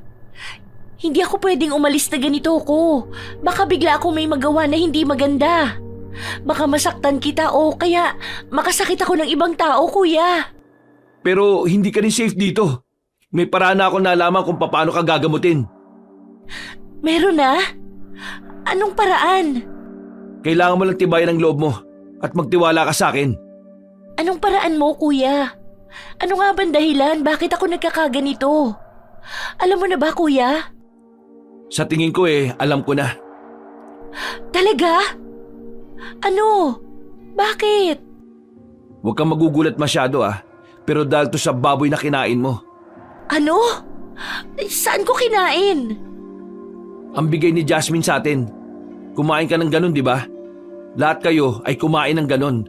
Hindi ako pwedeng umalis na ganito ko. Baka bigla akong may magawa na hindi maganda. Baka masaktan kita o kaya makasakit ako ng ibang tao, kuya. Pero hindi ka rin safe dito. May paraan na ako nalaman kung paano ka gagamutin. Meron na? Anong paraan? Kailangan mo lang tibayan ang loob mo at magtiwala ka sa akin. Anong paraan mo, kuya? Ano nga bang dahilan? Bakit ako nagkakaganito? Alam mo na ba, kuya? Sa tingin ko alam ko na. Talaga? Ano? Bakit? Huwag kang magugulat masyado pero dahil to sa baboy na kinain mo. Ano? Saan ko kinain? Ang bigay ni Jasmine sa atin. Kumain ka ng ganon, di ba? Lahat kayo ay kumain ng ganon.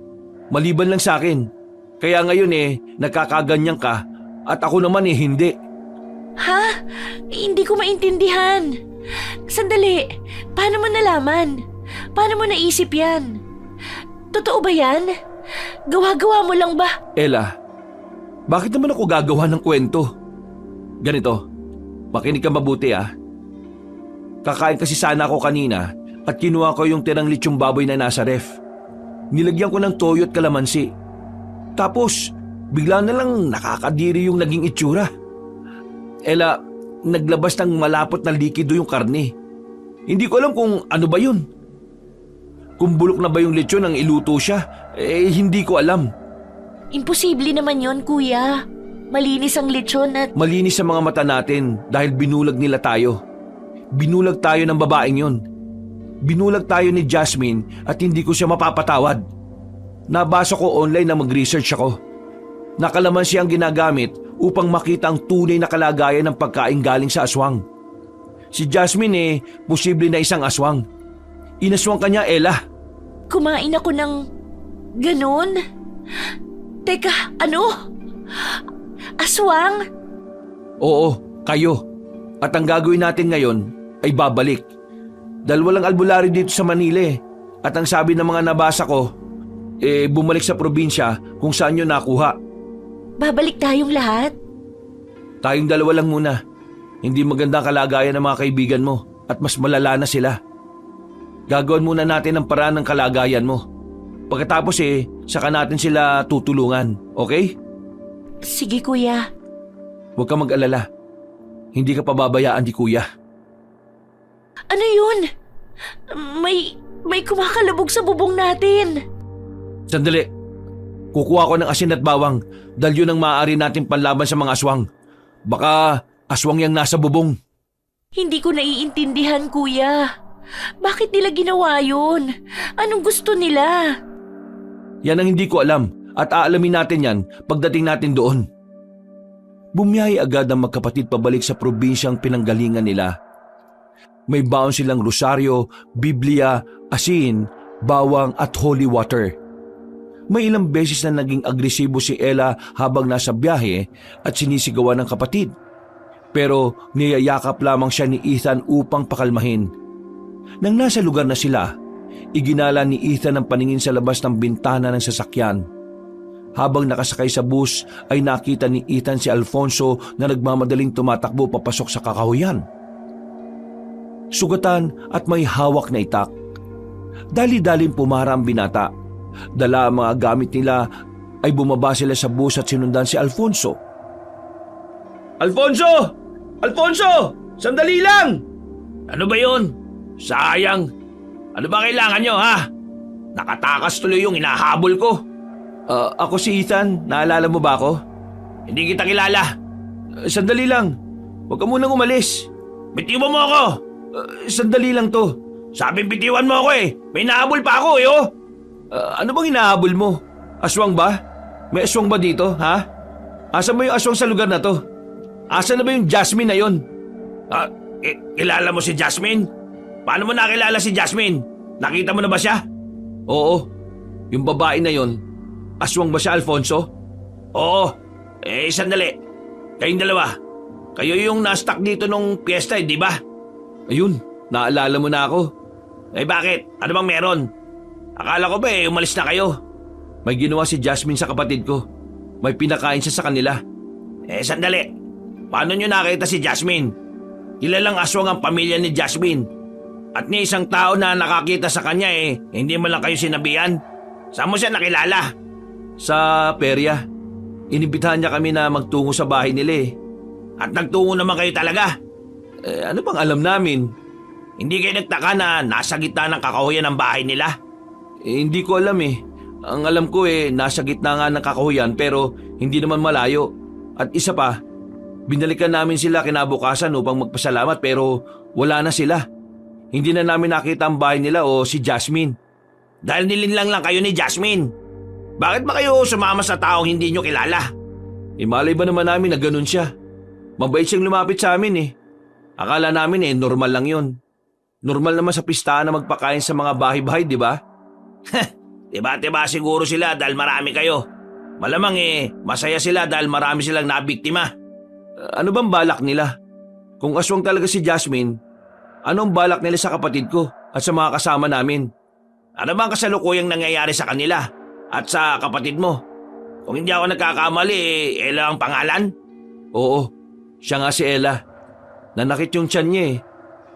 Maliban lang sa akin. Kaya ngayon nagkakaganyan ka at ako naman hindi. Ha? Hindi ko maintindihan. Sandali, paano mo nalaman? Paano mo naisip yan? Totoo ba yan? Gawa-gawa mo lang ba? Ella, bakit naman ako gagawa ng kwento? Ganito, makinig ka mabuti ah. Kakain kasi sana ako kanina at kinuha ko yung tirang lechong baboy na nasa ref. Nilagyan ko ng toyo at kalamansi. Tapos, bigla na lang nakakadiri yung naging itsura. Ella, naglabas ng malapot na likido yung karne. Hindi ko alam kung ano ba yun. Kung bulok na ba yung lechon nang iluto siya, hindi ko alam. Imposible naman yon, kuya. Malinis ang lechon at... Malinis sa mga mata natin dahil binulag nila tayo. Binulag tayo ng babaeng yon. Binulag tayo ni Jasmine at hindi ko siya mapapatawad. Nabasa ko online na mag-research ako. Nakalamansi ang ginagamit upang makita ang tunay na kalagayan ng pagkain galing sa aswang. Si Jasmine posible na isang aswang. Inaswang kanya, Ella. Kumain ako ng... ganun? Teka, ano? Aswang? Oo, kayo. At ang gagawin natin ngayon ay babalik. Dahil walang albularyo dito sa Manila At ang sabi ng mga nabasa ko, bumalik sa probinsya kung saan yun nakuha. Babalik tayong lahat? Tayong dalawa lang muna. Hindi maganda ang kalagayan ng mga kaibigan mo at mas malala na sila. Gagawin muna natin ang paraan ng kalagayan mo. Pagkatapos saka natin sila tutulungan, okay? Sige, kuya. Huwag ka mag-alala. Hindi ka pababayaan ni kuya. Ano yun? May kumakalabog sa bubong natin. Sandali. Kukuha ko ng asin at bawang dahil yun ang maaari natin panlaban sa mga aswang. Baka aswang yang nasa bubong. Hindi ko naiintindihan, kuya. Bakit nila ginawa yun? Anong gusto nila? Yan ang hindi ko alam at aalamin natin yan pagdating natin doon. Bumiyahe agad ang magkapatid pabalik sa probinsyang pinanggalingan nila. May baon silang rosaryo, Biblia, asin, bawang at holy water. May ilang beses na naging agresibo si Ella habang nasa biyahe at sinisigawan ng kapatid. Pero niyayakap lamang siya ni Ethan upang pakalmahin. Nang nasa lugar na sila, iginala ni Ethan ang paningin sa labas ng bintana ng sasakyan. Habang nakasakay sa bus ay nakita ni Ethan si Alfonso na nagmamadaling tumatakbo papasok sa kakahuyan. Sugatan at may hawak na itak. Dali-daling pumara ang binata. Dala ang mga gamit nila ay bumaba sila sa bus at sinundan si Alfonso. Alfonso! Alfonso! Sandali lang! Ano ba yun? Sayang. Ano ba kailangan nyo, ha? Nakatakas tuloy yung hinahabol ko. Ako si Ethan. Naalala mo ba ako? Hindi kita kilala. Sandali lang. Huwag ka munang umalis. Bitiwan mo ako. Sandali lang to. Sabing bitiwan mo ako May nahabol pa ako oh. Ano bang hinahabol mo? Aswang ba? May aswang ba dito, ha? Asan mo yung aswang sa lugar na to? Asan na ba yung Jasmine na yun? Kilala mo si Jasmine? Paano mo nakilala si Jasmine? Nakita mo na ba siya? Oo. Yung babae na yun, aswang ba siya, Alfonso? Oo. Sandali. Kayong dalawa. Kayo yung na-stuck dito nung piyesta di ba? Ayun, naalala mo na ako. Bakit? Ano bang meron? Akala ko ba umalis na kayo? May ginawa si Jasmine sa kapatid ko. May pinakain siya sa kanila. Sandali. Paano nyo nakita si Jasmine? Kilalang aswang ang pamilya ni Jasmine. At ni isang tao na nakakita sa kanya hindi mo lang kayo sinabihan. Saan mo siya nakilala? Sa perya. Inibitahan niya kami na magtungo sa bahay nila At nagtungo naman kayo talaga? Ano bang alam namin? Hindi kayo nagtaka na nasa gitna ng kakahuyan ng bahay nila? Hindi ko alam Ang alam ko nasa gitna nga ng kakahuyan pero hindi naman malayo. At isa pa, binalikan namin sila kinabukasan upang magpasalamat pero wala na sila. Hindi na namin nakita ang bahay nila o si Jasmine. Dahil nilinlang lang kayo ni Jasmine. Bakit ba kayo sumama sa taong hindi nyo kilala? Malay ba naman namin na ganun siya? Mabait siyang lumapit sa amin Akala namin normal lang yun. Normal naman sa pistahan na magpakain sa mga bahay-bahay, di ba? Diba siguro sila dahil marami kayo. Malamang masaya sila dahil marami silang nabiktima. Ano bang balak nila? Kung aswang talaga si Jasmine, anong balak nila sa kapatid ko at sa mga kasama namin? Ano bang kasalukuyang nangyayari sa kanila? At sa kapatid mo. Kung hindi ako nagkakamali, Ella ang pangalan? Oo, siya nga si Ella. Nanakit yung tiyan niya eh.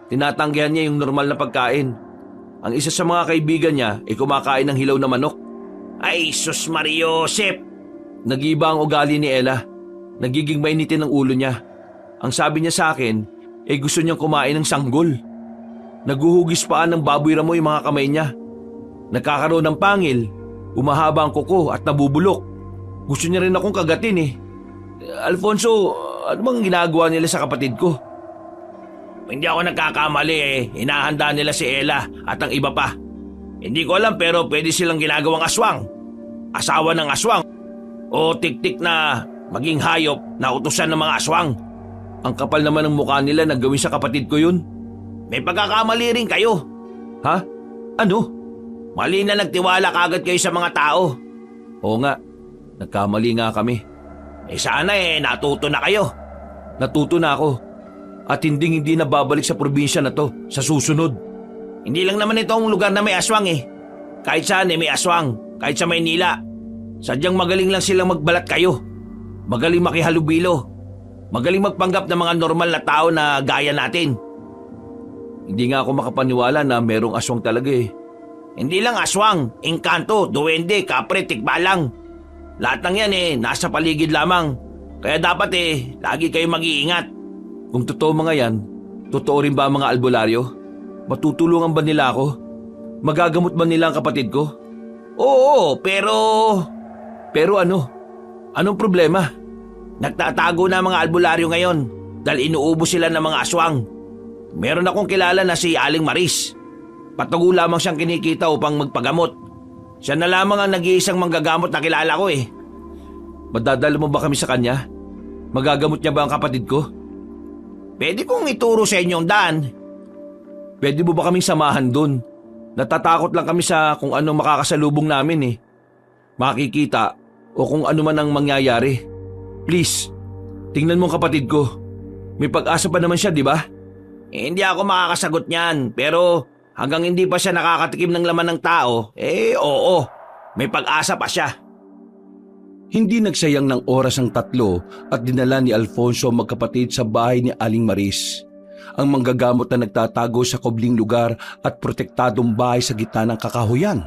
Tinatanggihan niya yung normal na pagkain. Ang isa sa mga kaibigan niya ay kumakain ng hilaw na manok. Ay, sus Mariosep! Nag-iba ang ugali ni Ella. Nagiging mainitin ang ulo niya. Ang sabi niya sa akin, gusto niyang kumain ng sanggol. Naguhugis paan ng baboy ramo yung mga kamay niya. Nagkakaroon ng pangil, umahaba ang kuko at nabubulok. Gusto niya rin akong kagatin eh. Alfonso, ano bang ginagawa nila sa kapatid ko? Hindi ako nagkakamali hinahanda nila si Ella at ang iba pa. Hindi ko alam pero pwede silang ginagawang aswang. Asawa ng aswang. O tik-tik na maging hayop na utusan ng mga aswang. Ang kapal naman ng mukha nila na gawin sa kapatid ko yun. May pagkakamali rin kayo. Ha? Ano? Mali na nagtiwala kagad kayo sa mga tao. Oo nga, nagkamali nga kami. Sana natuto na kayo. Natuto na ako. At hindi na babalik sa probinsya na to sa susunod. Hindi lang naman ito ang lugar na may aswang Kahit saan may aswang. Kahit sa Maynila. Sadyang magaling lang silang magbalat kayo. Magaling makihalubilo. Magaling magpanggap ng mga normal na tao na gaya natin. Hindi nga ako makapaniwala na merong aswang talaga eh. Hindi lang aswang, engkanto, duwende, kapre, tikbalang. Lahat ng yan nasa paligid lamang. Kaya dapat lagi kayo mag-iingat. Kung totoo mga yan, totoo rin ba ang mga albularyo? Matutulungan ba nila ako? Magagamot ba nila ang kapatid ko? Oo, pero... Pero ano? Anong problema? Nagtatago na mga albularyo ngayon dahil inuubos sila ng mga aswang. Meron akong kilala na si Aling Maris. Patugo lamang siyang kinikita upang magpagamot. Siya na lamang ang nag-iisang manggagamot na kilala ko Madadala mo ba kami sa kanya? Magagamot niya ba ang kapatid ko? Pwede kong ituro sa inyo ang daan. Pwede mo ba kaming samahan dun? Natatakot lang kami sa kung ano makakasalubong namin Makikita o kung ano man ang mangyayari. Please, tingnan mo ang kapatid ko. May pag-asa pa naman siya, di ba? Hindi ako makakasagot niyan, pero hanggang hindi pa siya nakakatikim ng laman ng tao, oo, may pag-asa pa siya. Hindi nagsayang ng oras ang tatlo at dinala ni Alfonso ang magkapatid sa bahay ni Aling Maris. Ang manggagamot na nagtatago sa kubling lugar at protektadong bahay sa gitna ng kakahuyan.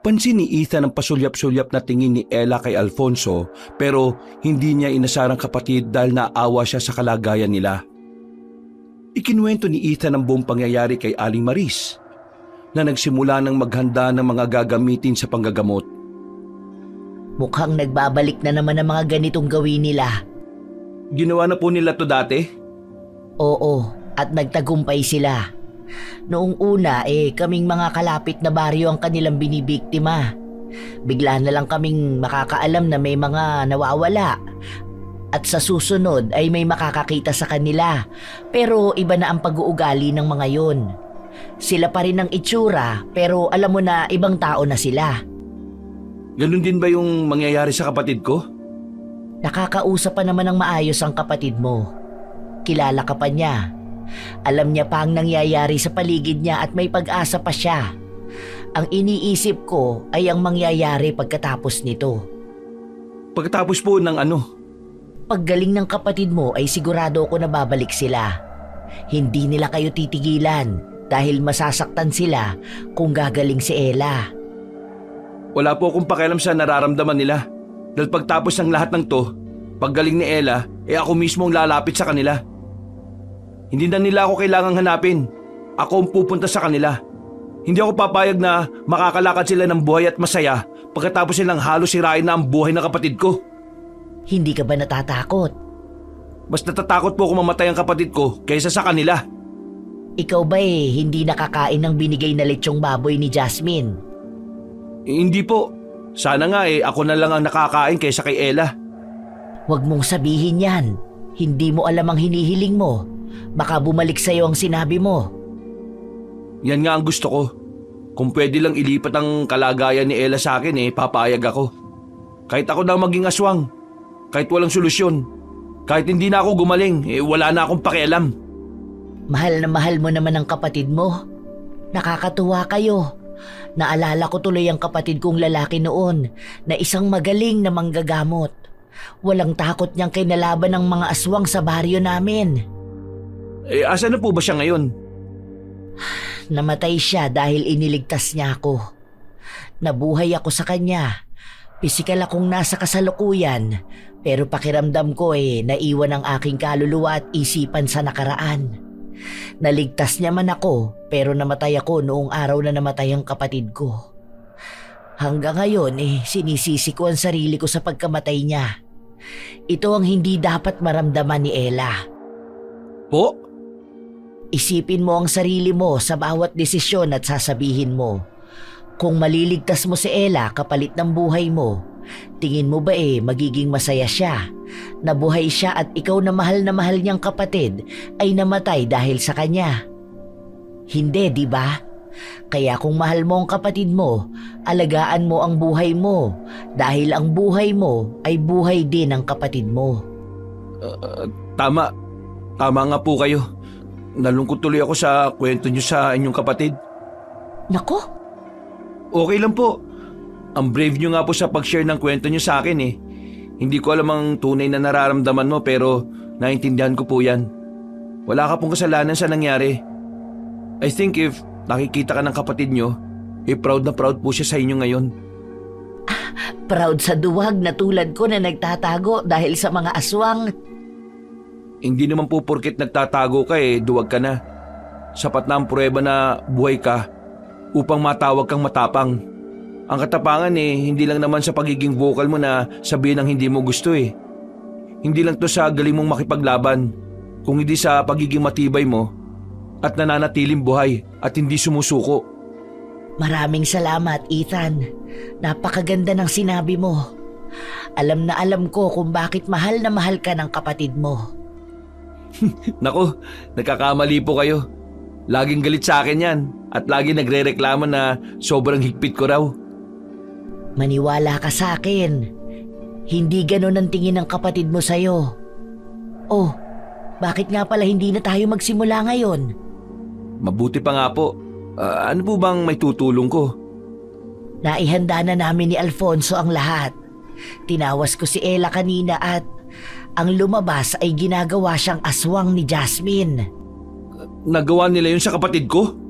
Pansin ni Ethan ang pasulyap-sulyap na tingin ni Ella kay Alfonso pero hindi niya inasarang kapatid dahil naawa siya sa kalagayan nila. Ikinuwento ni Ethan ang buong pangyayari kay Aling Maris na nagsimula ng maghanda ng mga gagamitin sa panggagamot. Mukhang nagbabalik na naman ang mga ganitong gawin nila. Ginawa na po nila to dati? Oo, at nagtagumpay sila. Noong una kaming mga kalapit na baryo ang kanilang binibiktima. Bigla na lang kaming makakaalam na may mga nawawala. At sa susunod ay may makakakita sa kanila. Pero iba na ang pag-uugali ng mga yon. Sila pa rin ang itsura pero alam mo na ibang tao na sila. Ganun din ba yung mangyayari sa kapatid ko? Nakakausap pa naman ng maayos ang kapatid mo. Kilala ka pa niya. Alam niya pa ang nangyayari sa paligid niya at may pag-asa pa siya. Ang iniisip ko ay ang mangyayari pagkatapos nito. Pagkatapos po ng ano? Paggaling ng kapatid mo ay sigurado ako na babalik sila. Hindi nila kayo titigilan dahil masasaktan sila kung gagaling si Ella. Wala po akong pakialam sa nararamdaman nila. Dahil pagtapos ng lahat ng to, paggaling ni Ella, ako mismo ang lalapit sa kanila. Hindi na nila ako kailangang hanapin. Ako ang pupunta sa kanila. Hindi ako papayag na makakalakad sila ng buhay at masaya pagkatapos nilang halos sirain na ang buhay ng kapatid ko. Hindi ka ba natatakot? Mas natatakot po kung mamatay ang kapatid ko kaysa sa kanila. Ikaw ba hindi nakakain ng binigay na lechong baboy ni Jasmine? Hindi po. Sana nga ako na lang ang nakakain kaysa kay Ella. Huwag mong sabihin yan. Hindi mo alam ang hinihiling mo. Baka bumalik sa'yo ang sinabi mo. Yan nga ang gusto ko. Kung pwede lang ilipat ang kalagayan ni Ella sa akin papayag ako. Kahit ako na maging aswang. Kahit walang solusyon. Kahit hindi na ako gumaling, wala na akong pakialam. Mahal na mahal mo naman ang kapatid mo. Nakakatuwa kayo. Naalala ko tuloy ang kapatid kong lalaki noon na isang magaling na manggagamot. Walang takot niyang kinalaban ng mga aswang sa baryo namin. Asa na po ba siya ngayon? Namatay siya dahil iniligtas niya ako. Nabuhay ako sa kanya. Pisikal akong nasa kasalukuyan, pero pakiramdam ko naiwan ang aking kaluluwa at isipan sa nakaraan. Naligtas niya man ako, pero namatay ako noong araw na namatay ang kapatid ko. Hanggang ngayon sinisisi ko ang sarili ko sa pagkamatay niya. Ito ang hindi dapat maramdaman ni Ella. Po? Isipin mo ang sarili mo sa bawat desisyon at sasabihin mo. Kung maliligtas mo si Ella kapalit ng buhay mo, tingin mo ba magiging masaya siya? Nabuhay siya at ikaw na mahal niyang kapatid ay namatay dahil sa kanya. Hindi, di ba? Kaya kung mahal mo ang kapatid mo, alagaan mo ang buhay mo dahil ang buhay mo ay buhay din ng kapatid mo. Tama. Tama nga po kayo. Nalungkot tuloy ako sa kwento niyo sa inyong kapatid. Nako, Okay lang po. Ang brave niyo nga po sa pag-share ng kwento niyo sa akin Hindi ko alam ang tunay na nararamdaman mo pero naintindihan ko po yan. Wala ka pong kasalanan sa nangyari. I think if nakikita ka ng kapatid niyo, proud na proud po siya sa inyo ngayon. proud sa duwag na tulad ko na nagtatago dahil sa mga aswang. Hindi naman po porket nagtatago ka duwag ka na. Sapat na ang pruweba na buhay ka upang matawag kang matapang. Ang katapangan hindi lang naman sa pagiging vocal mo na sabihin ang hindi mo gusto Hindi lang to sa galing mong makipaglaban, kung hindi sa pagiging matibay mo at nananatiling buhay at hindi sumusuko. Maraming salamat, Ethan. Napakaganda ng sinabi mo. Alam na alam ko kung bakit mahal na mahal ka ng kapatid mo. Nako, nagkakamali po kayo. Laging galit sa akin yan at lagi nagre-reklamo na sobrang higpit ko raw. Maniwala ka sa akin. Hindi ganon ang tingin ng kapatid mo sa'yo. Oh, bakit nga pala hindi na tayo magsimula ngayon? Mabuti pa nga po. Ano po bang may tutulong ko? Naihanda na namin ni Alfonso ang lahat. Tinawas ko si Ella kanina at ang lumabas ay ginagawa siyang aswang ni Jasmine. Nagawa nila yun sa kapatid ko?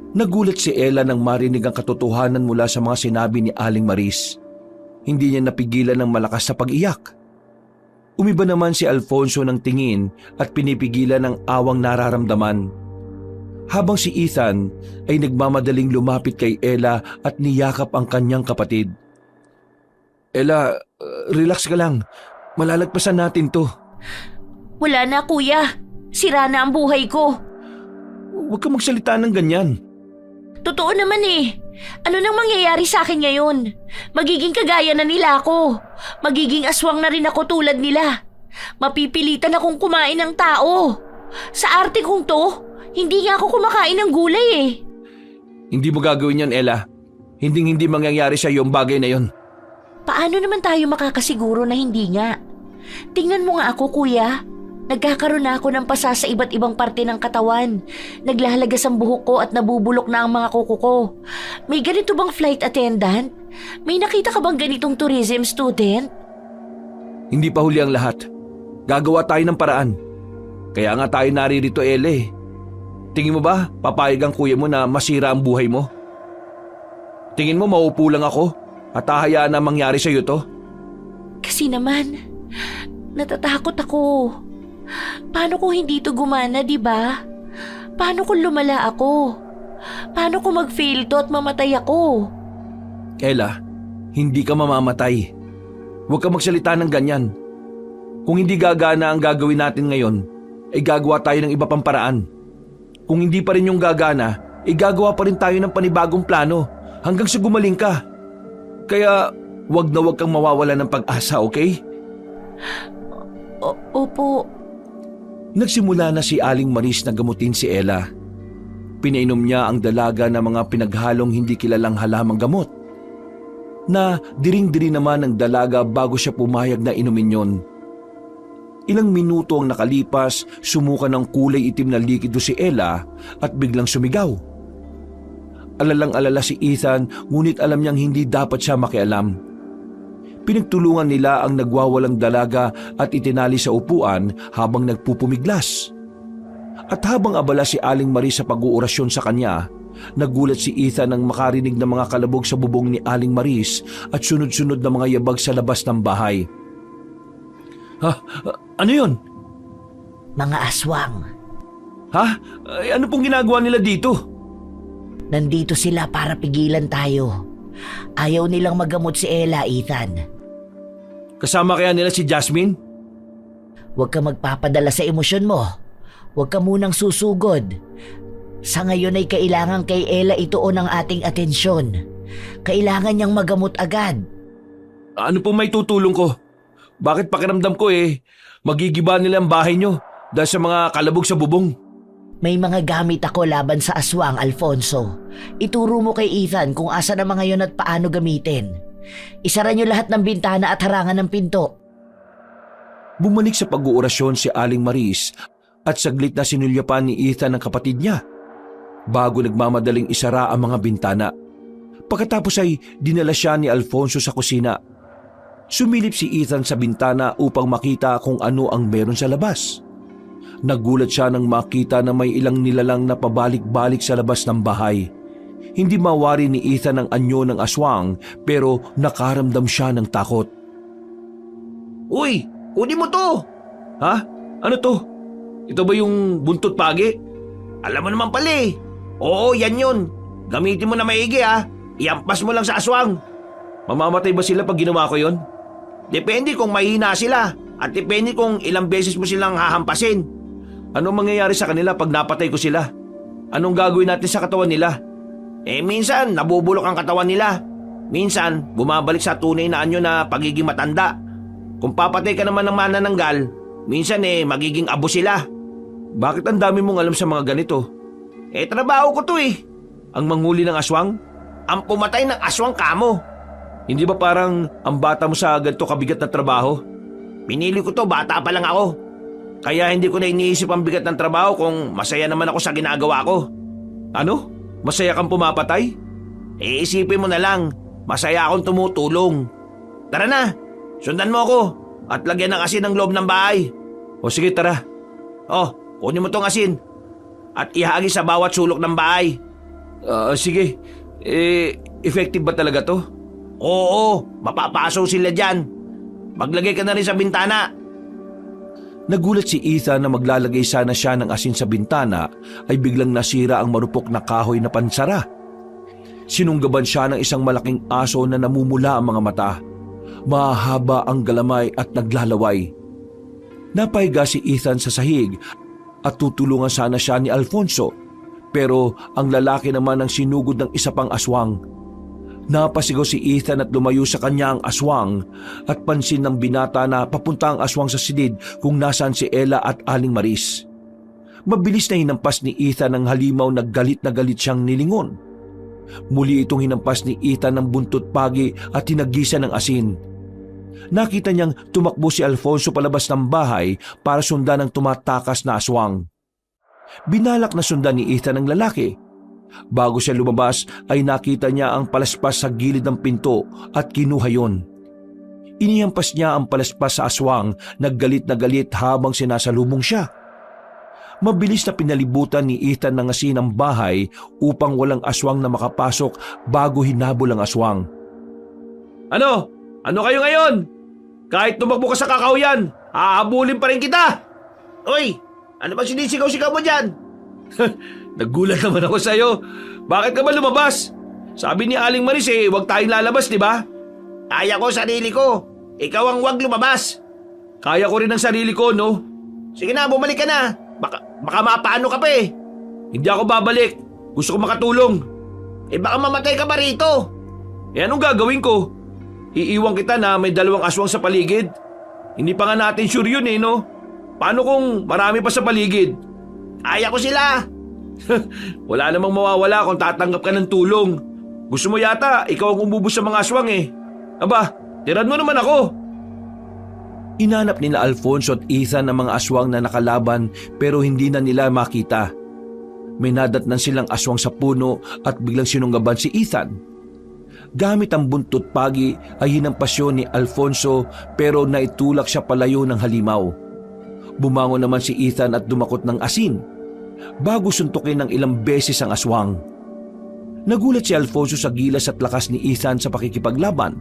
Nagulat si Ella nang marinig ang katotohanan mula sa mga sinabi ni Aling Maris. Hindi niya napigilan ng malakas sa pag-iyak. Umiba naman si Alfonso ng tingin at pinipigilan ng awang nararamdaman. Habang si Ethan ay nagmamadaling lumapit kay Ella at niyakap ang kanyang kapatid. Ella, relax ka lang. Malalagpasan natin to. Wala na, kuya. Sira na ang buhay ko. Huwag ka magsalita ng ganyan. Totoo naman Ano nang mangyayari sa akin ngayon? Magiging kagaya na nila ako. Magiging aswang na rin ako tulad nila. Mapipilitan akong kumain ng tao. Sa arte kong to, hindi nga ako kumakain ng gulay Hindi mo gagawin yan, Ella. Hindi mangyayari sa iyo ang bagay na yon. Paano naman tayo makakasiguro na hindi nga? Tingnan mo nga ako, kuya. Nagkakaroon na ako ng pasa sa iba't ibang parte ng katawan. Naglalagas ang buhok ko at nabubulok na ang mga kuko ko. May ganito bang flight attendant? May nakita ka bang ganitong tourism student? Hindi pa huli ang lahat. Gagawa tayo ng paraan. Kaya nga tayo naririto, Ella. Tingin mo ba papayag ang kuya mo na masira ang buhay mo? Tingin mo mauupo lang ako at hahayaan na mangyari sa iyo to? Kasi naman, natatakot ako. Paano kung hindi to gumana, di ba? Paano kung lumala ako? Paano kung mag-fail to at mamatay ako? Ella, hindi ka mamamatay. Huwag ka magsalita ng ganyan. Kung hindi gagana ang gagawin natin ngayon, ay gagawa tayo ng iba pang paraan. Kung hindi pa rin yung gagana, ay gagawa pa rin tayo ng panibagong plano hanggang sa gumaling ka. Kaya wag na wag kang mawawala ng pag-asa, okay? Opo. Nagsimula na si Aling Maris na gamutin si Ella. Pinainom niya ang dalaga ng mga pinaghalong hindi kilalang halamang gamot. Na diring-diri naman ang dalaga bago siya pumayag na inumin yon. Ilang minuto ang nakalipas, sumuka ng kulay itim na likido si Ella at biglang sumigaw. Alalang-alala si Ethan ngunit alam niyang hindi dapat siya makialam. Pinagtulungan nila ang nagwawalang dalaga at itinali sa upuan habang nagpupumiglas. At habang abala si Aling Marie sa pag-uurasyon sa kanya, nagulat si Ethan nang makarinig ng mga kalabog sa bubong ni Aling Maris at sunod-sunod na mga yabag sa labas ng bahay. Ha? Ano yun? Mga aswang. Ha? Ay, ano pong ginagawa nila dito? Nandito sila para pigilan tayo. Ayaw nilang magamot si Ella, Ethan. Kasama kaya nila si Jasmine? Huwag ka magpapadala sa emosyon mo. Huwag ka munang susugod. Sa ngayon ay kailangan kay Ella ituon ang ating atensyon. Kailangan niyang magamot agad. Ano pong may tutulong ko? Bakit pakiramdam ko magigiba nila ang bahay nyo dahil sa mga kalabog sa bubong? May mga gamit ako laban sa aswang, Alfonso. Ituro mo kay Ethan kung asa na mga yon at paano gamitin. Isara niyo lahat ng bintana at harangan ng pinto. Bumalik sa pag-uurasyon si Aling Maris at saglit na sinulyapan ni Ethan ang kapatid niya bago nagmamadaling isara ang mga bintana. Pagkatapos ay dinala siya ni Alfonso sa kusina. Sumilip si Ethan sa bintana upang makita kung ano ang meron sa labas. Nagulat siya nang makita na may ilang nilalang na pabalik-balik sa labas ng bahay. Hindi mawari ni Ethan ang anyo ng aswang pero nakaramdam siya ng takot. Uy, kunin mo to! Ha? Ano to? Ito ba yung buntot pagi? Alam mo naman pala eh. Oo, yan yun. Gamitin mo na maigi Iampas mo lang sa aswang. Mamamatay ba sila pag ginawa ko yon? Depende kung mahina sila at depende kung ilang beses mo silang hahampasin. Anong mangyayari sa kanila pag napatay ko sila? Anong gagawin natin sa katawan nila? Minsan nabubulok ang katawan nila. Minsan bumabalik sa tunay na anyo na pagiging matanda. Kung papatay ka naman ng manananggal, minsan magiging abo sila. Bakit ang dami mong alam sa mga ganito? Trabaho ko to Ang manghuli ng aswang? Ang pumatay ng aswang kamo. Hindi ba parang ang bata mo sa ganito kabigat na trabaho? Pinili ko to, bata pa lang ako. Kaya hindi ko na iniisip ang bigat ng trabaho kung masaya naman ako sa ginagawa ko. Ano? Masaya kang pumapatay? Isipin mo na lang, masaya akong tumutulong. Tara na, sundan mo ako at lagyan ng asin ang loob ng bahay. O sige, tara. Kunin mo tong asin at ihagi sa bawat sulok ng bahay. Sige. Effective ba talaga to? Oo, mapapaso sila dyan. Maglagay ka na rin sa bintana. Nagulat si Ethan na maglalagay sana siya ng asin sa bintana ay biglang nasira ang marupok na kahoy na pansara. Sinunggaban siya ng isang malaking aso na namumula ang mga mata. Mahaba ang galamay at naglalaway. Napahiga si Ethan sa sahig at tutulungan sana siya ni Alfonso, pero ang lalaki naman ang sinugod ng isa pang aswang. Napasigaw si Ethan at lumayo sa kanya ang aswang at pansin ng binata na papunta ang aswang sa silid kung nasaan si Ella at Aling Maris. Mabilis na hinampas ni Ethan ang halimaw na galit siyang nilingon. Muli itong hinampas ni Ethan ng buntot pagi at hinagisa ng asin. Nakita niyang tumakbo si Alfonso palabas ng bahay para sundan ang tumatakas na aswang. Binalak na sundan ni Ethan ang lalaki. Bago siya lumabas ay nakita niya ang palaspas sa gilid ng pinto at kinuha yon. Inihampas niya ang palaspas sa aswang, naggalit na galit habang sinasalubong siya. Mabilis na pinalibutan ni Ethan ng asin ang bahay upang walang aswang na makapasok bago hinabol ang aswang. Ano? Ano kayo ngayon? Kahit tumakbo ka sa kakauyan, hahabulin pa rin kita! Uy! Ano ba sinisigaw-sigaw mo dyan? Nagulat naman ako sa'yo. Bakit ka ba lumabas? Sabi ni Aling Maris huwag tayong lalabas, di ba? Kaya ko sarili ko. Ikaw ang huwag lumabas. Kaya ko rin ang sarili ko, no? Sige na, bumalik ka na. Baka mapaano ka pa Hindi ako babalik. Gusto ko makatulong. Baka mamatay ka pa rito. Anong gagawin ko? Iiwan kita na may 2 aswang sa paligid. Hindi pa nga natin sure yun no? Paano kung marami pa sa paligid? Kaya ko sila. Wala namang mawawala kung tatanggap ka ng tulong. Gusto mo yata, ikaw ang umubos sa mga aswang Aba, tiran mo naman ako. Inanap nila Alfonso at Ethan ang mga aswang na nakalaban pero hindi na nila makita. may nadatnan silang aswang sa puno at biglang sinunggaban si Ethan. Gamit ang buntot pagi ay hinampas yun ni Alfonso pero naitulak siya palayo ng halimaw. Bumangon naman si Ethan at dumakot ng asin bago suntukin ng ilang beses ang aswang. Nagulat si Alfonso sa gilas at lakas ni Ethan sa pakikipaglaban.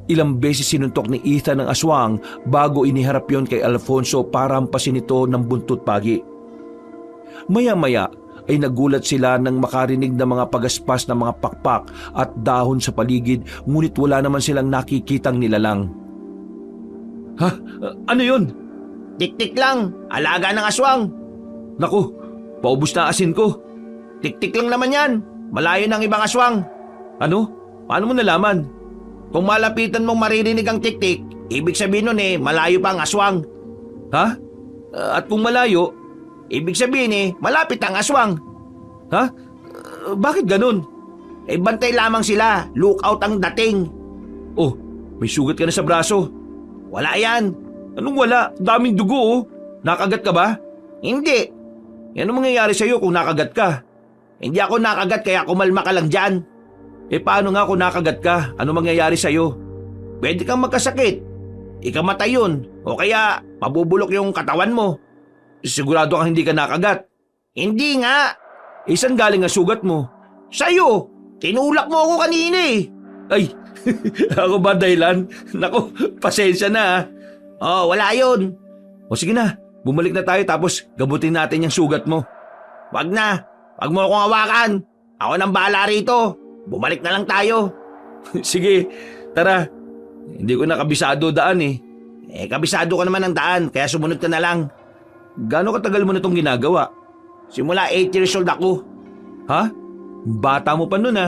Ilang beses sinuntok ni Ethan ang aswang bago iniharap yon kay Alfonso para hampasin ito ng buntot pagi. Maya-maya ay nagulat sila nang makarinig ng mga pagaspas ng mga pakpak at dahon sa paligid, ngunit wala naman silang nakikitang nilalang. Ha? Ano yun? Tik-tik lang, alaga ng aswang. Naku, paubos na asin ko. Tik-tik lang naman yan, malayo ng ibang aswang. Ano? Paano mo nalaman? Kung malapitan mong maririnig ang tik-tik, ibig sabihin nun malayo pa ang aswang. Ha? At kung malayo? Ibig sabihin malapit ang aswang. Ha? Bakit ganun? Bantay lamang sila, lookout ang dating. Oh, may sugat ka na sa braso. Wala yan. Anong wala? Daming dugo oh. Nakagat ka ba? Hindi. Ano mangyayari sa'yo kung nakagat ka? Hindi ako nakagat kaya kumalma ka lang dyan. Paano nga kung nakagat ka? Ano mangyayari sa'yo? Pwede kang magkasakit. Ikamatay yun. O kaya mabubulok yung katawan mo. Sigurado kang hindi ka nakagat? Hindi nga. Saan galing ang sugat mo? Sa'yo. Tinulak mo ako kanina Ay, ako ba dahilan? Naku, pasensya na wala yun. O sige na, bumalik na tayo tapos gabutin natin yung sugat mo. Wag na. Wag mo akong hawakan. Ako nang bahala rito. Bumalik na lang tayo. Sige, tara. Hindi ko na kabisado daan Kabisado ka naman ng daan kaya sumunod ka na lang. Gaano katagal mo na itong ginagawa? Simula 8 years old ako. Ha? Bata mo pa nun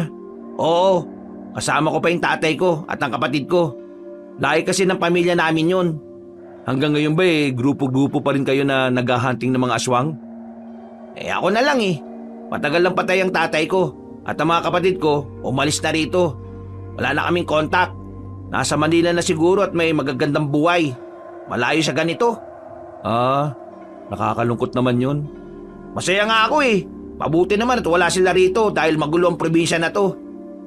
Oo, kasama ko pa yung tatay ko at ang kapatid ko. Lahi kasi ng pamilya namin yun. Hanggang ngayon ba grupo-grupo pa rin kayo na naghahunting ng mga aswang? Ako na lang Matagal lang patay ang tatay ko at ang mga kapatid ko umalis na rito. Wala na kaming kontak. Nasa Manila na siguro at may magagandang buhay. Malayo sa ganito. Nakakalungkot naman yun. Masaya nga ako Mabuti naman at wala sila rito dahil magulo ang probinsya na to.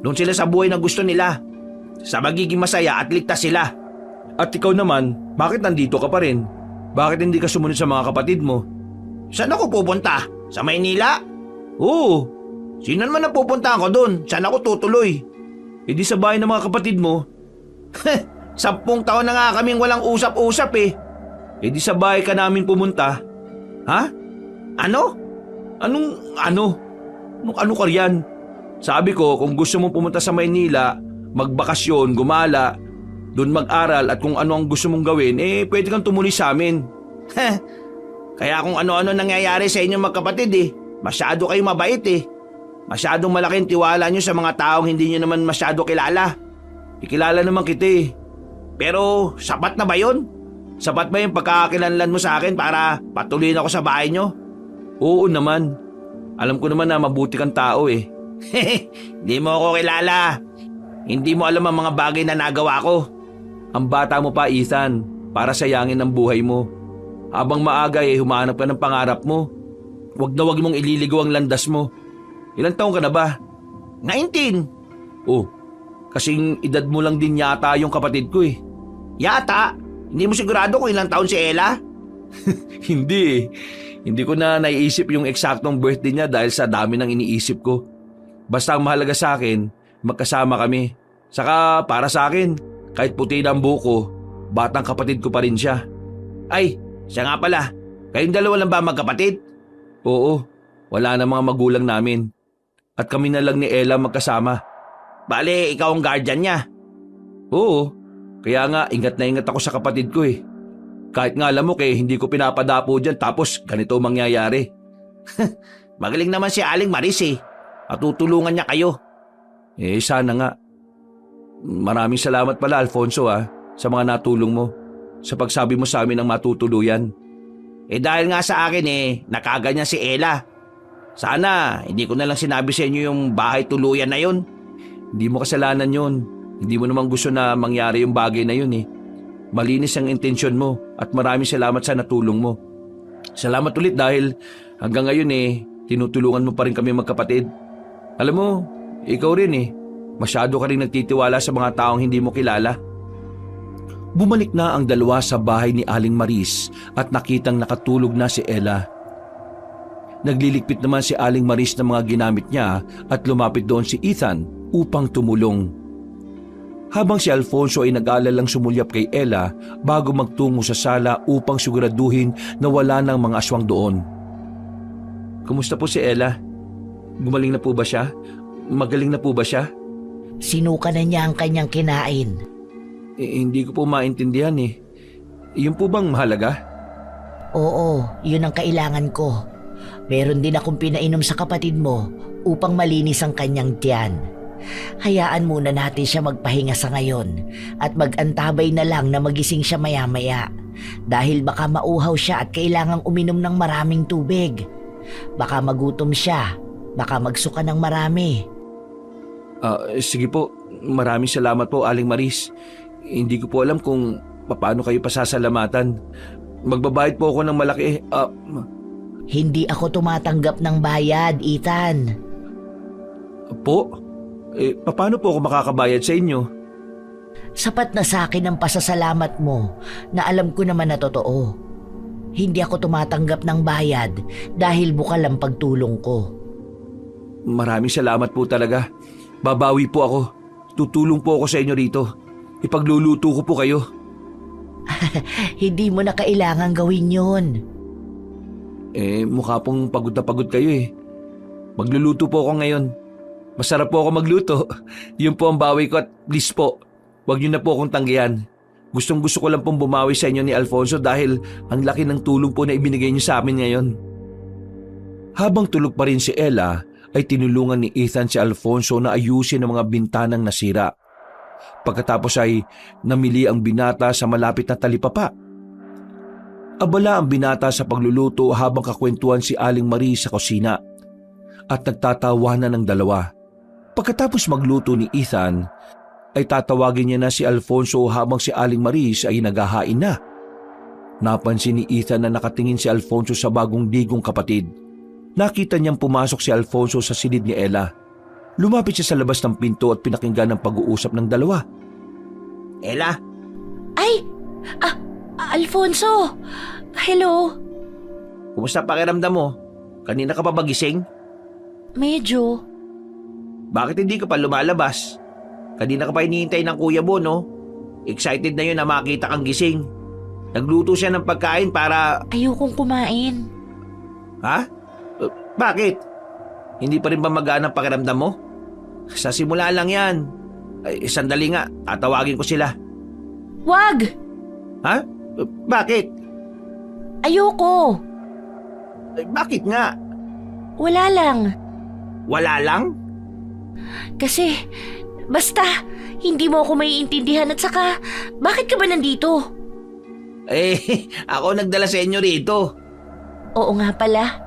Doon sila sa buhay na gusto nila. Sa magiging masaya at ligtas sila. At ikaw naman, bakit nandito ka pa rin? Bakit hindi ka sumunod sa mga kapatid mo? Saan ako pupunta? Sa Maynila? Oo, Sino naman ang pupuntahan ko doon? Saan ako tutuloy? di sa bahay ng mga kapatid mo. 10 taon na nga kaming walang usap-usap Di sa bahay ka namin pumunta. Ha? Ano? Anong ano? Ano ka riyan? Sabi ko kung gusto mong pumunta sa Maynila, magbakasyon, gumala, doon mag-aral at kung ano ang gusto mong gawin, pwede kang tumuloy sa amin. Kaya kung ano-ano nangyayari sa inyong magkapatid masyado kayo mabait Masyadong malaking tiwala nyo sa mga taong hindi nyo naman masyado kilala. Ikilala naman kita Pero sapat na ba yun? Sapat ba yung pagkakakilanlan mo sa akin para patuloyin ako sa bahay nyo? Oo naman. Alam ko naman na mabuti kang tao Hindi mo ako kilala. Hindi mo alam ang mga bagay na nagawa ko. Ang bata mo pa, Ethan, para sayangin ang buhay mo. Habang maaga humanap ka ng pangarap mo. Wag na wag mong ililigaw ang landas mo. Ilang taong ka na ba? 19. Oh, kasing edad mo lang din yata yung kapatid ko Yata? Hindi mo sigurado kung ilang taon si Ella? Hindi Hindi ko na naiisip yung eksaktong birthday niya dahil sa dami ng iniisip ko. Basta ang mahalaga sa akin, magkasama kami. Saka para sa akin, kahit puti na ang buko, batang kapatid ko pa rin siya. Ay, siya nga pala. Kayong dalawa lang ba magkapatid? Oo, wala na mga magulang namin. At kami na lang ni Ella magkasama. Bale, ikaw ang guardian niya. Oo, kaya nga ingat na ingat ako sa kapatid ko Kahit nga alam mo hindi ko pinapadapo dyan tapos ganito mangyayari. Magaling naman si Aling Maris at tutulungan niya kayo. Sana nga. Maraming salamat pala Alfonso sa mga natulong mo. Sa pagsabi mo sa amin ng matutuluyan. Dahil nga sa akin nakaganyan si Ella. Sana hindi ko na lang sinabi sa inyo yung bahay tuluyan na yun. Hindi mo kasalanan yun. Hindi mo naman gusto na mangyari yung bagay na yun Malinis ang intensyon mo at maraming salamat sa natulong mo. Salamat ulit dahil Hanggang ngayon tinutulungan mo pa rin kami magkapatid. Alam mo, ikaw rin masyado ka rin nagtitiwala sa mga taong hindi mo kilala. Bumalik na ang dalawa sa bahay ni Aling Maris at nakitang nakatulog na si Ella. Nagliligpit naman si Aling Maris ng mga ginamit niya at lumapit doon si Ethan upang tumulong. Habang si Alfonso ay nag-aalalang sumulyap kay Ella bago magtungo sa sala upang siguraduhin na wala ng mga aswang doon. Kumusta po si Ella? Gumaling na po ba siya? Magaling na po ba siya? Sinuka na niya ang kanyang kinain. Hindi ko po maintindihan Yun po bang mahalaga? Oo, yun ang kailangan ko. Meron din akong pinainom sa kapatid mo upang malinis ang kanyang tiyan. Hayaan muna natin siya magpahinga sa ngayon at mag-antabay na lang na magising siya maya-maya dahil baka mauhaw siya at kailangang uminom ng maraming tubig. Baka magutom siya, baka magsuka ng marami. Sige po, maraming salamat po Aling Maris. Hindi ko po alam kung paano kayo pasasalamatan. Magbabayad po ako ng malaki. Hindi ako tumatanggap ng bayad, Ethan. Po? Paano po ako makakabayad sa inyo? Sapat na sa akin ang pasasalamat mo na alam ko naman na totoo. Hindi ako tumatanggap ng bayad dahil bukal ang pagtulong ko. Maraming salamat po talaga. Babawi po ako. Tutulong po ako sa inyo rito. Ipagluluto ko po kayo. Hindi mo na kailangan gawin yun. Mukha pong pagod na pagod kayo Magluluto po ako ngayon. Masarap po ako magluto. Yun po ang bawi ko at please po, huwag niyo na po akong tanggihan. Gustong gusto ko lang pong bumawi sa inyo ni Alfonso dahil ang laki ng tulong po na ibinigay niyo sa amin ngayon. Habang tulog pa rin si Ella, ay tinulungan ni Ethan si Alfonso na ayusin ang mga bintanang nasira. Pagkatapos ay namili ang binata sa malapit na talipapa. Abala ang binata sa pagluluto habang kakwentuhan si Aling Marie sa kusina at nagtatawanan ng dalawa. Pagkatapos magluto ni Ethan, ay tatawagin niya na si Alfonso habang si Aling Maris ay naghahain na. Napansin ni Ethan na nakatingin si Alfonso sa bagong digong kapatid. Nakita niyang pumasok si Alfonso sa silid ni Ella. Lumapit siya sa labas ng pinto at pinakinggan ang pag-uusap ng dalawa. Ella? Ay! Alfonso! Hello! Kumusta pakiramdam mo? Kanina ka pa ba gising? Medyo. Bakit hindi ka pa lumalabas? Kanina ka pa hinihintay ng kuya mo, no? Excited na yun na makita kang gising. Nagluto siya ng pagkain para... Ayokong kumain. Ha? Bakit? Hindi pa rin ba magaan ang pakiramdam mo? Sa simula lang yan. Ay, sandali nga, tatawagin ko sila. Wag! Ha? Bakit? Ayoko! Bakit nga? Wala lang. Wala lang? Kasi, basta, hindi mo ako maiintindihan at saka, bakit ka ba nandito? Ako nagdala sa inyo rito. Oo nga pala.